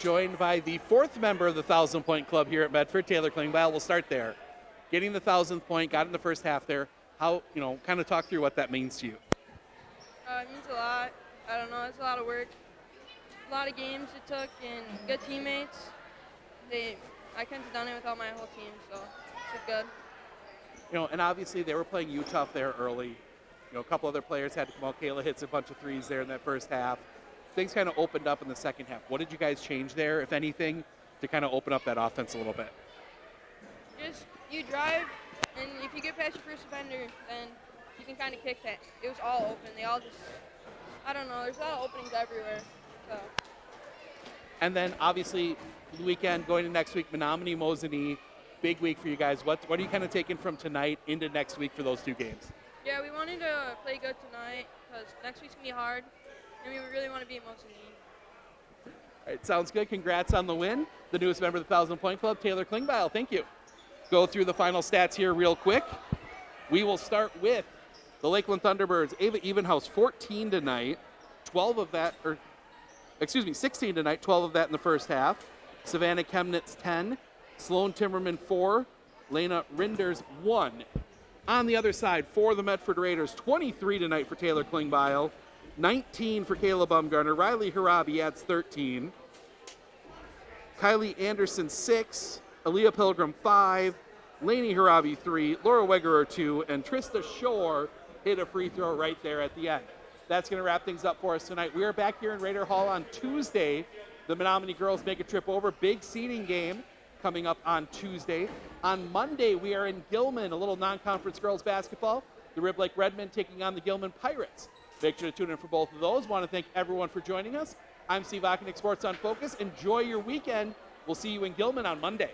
[SPEAKER 9] joined by the fourth member of the 1,000 Point Club here at Medford, Taylor Klingbeil. We'll start there. Getting the 1,000th point, got in the first half there. How, kind of talk through what that means to you.
[SPEAKER 14] It means a lot. I don't know, it's a lot of work. A lot of games it took and good teammates. I couldn't have done it without my whole team, so it's good.
[SPEAKER 9] And obviously they were playing you tough there early. A couple other players had to come out. Kayla hits a bunch of threes there in that first half. Things kind of opened up in the second half. What did you guys change there, if anything, to kind of open up that offense a little bit?
[SPEAKER 14] Just you drive, and if you get past your first defender, then you can kind of kick that. It was all open. They all just, I don't know, there's a lot of openings everywhere. So.
[SPEAKER 9] And then obviously the weekend, going to next week, Menominee, Mosinee, big week for you guys. What are you kind of taking from tonight into next week for those two games?
[SPEAKER 14] Yeah, we wanted to play good tonight because next week's going to be hard, and we really want to be at Mosinee.
[SPEAKER 9] All right, sounds good. Congrats on the win. The newest member of the 1,000 Point Club, Taylor Klingbeil. Thank you. Go through the final stats here real quick. We will start with the Lakeland Thunderbirds. Ava Evenhouse, 14 tonight. 16 tonight, 12 of that in the first half. Savannah Chemnitz, 10. Sloan Timmerman, 4. Lena Rinders, 1. On the other side, for the Medford Raiders, 23 tonight for Taylor Klingbeil. 19 for Kayla Bumgarner. Riley Harabi adds 13. Kylie Anderson, 6. Aaliyah Pilgrim, 5. Lainey Harabi, 3. Laura Wegerer, 2. And Trista Shore hit a free throw right there at the end. That's going to wrap things up for us tonight. We are back here in Raider Hall on Tuesday. The Menominee girls make a trip over. Big seeding game coming up on Tuesday. On Monday, we are in Gilman, a little non-conference girls basketball. The Rib Lake Redmen taking on the Gilman Pirates. Make sure to tune in for both of those. Want to thank everyone for joining us. I'm Steve Ockenick, Sports on Focus. Enjoy your weekend. We'll see you in Gilman on Monday.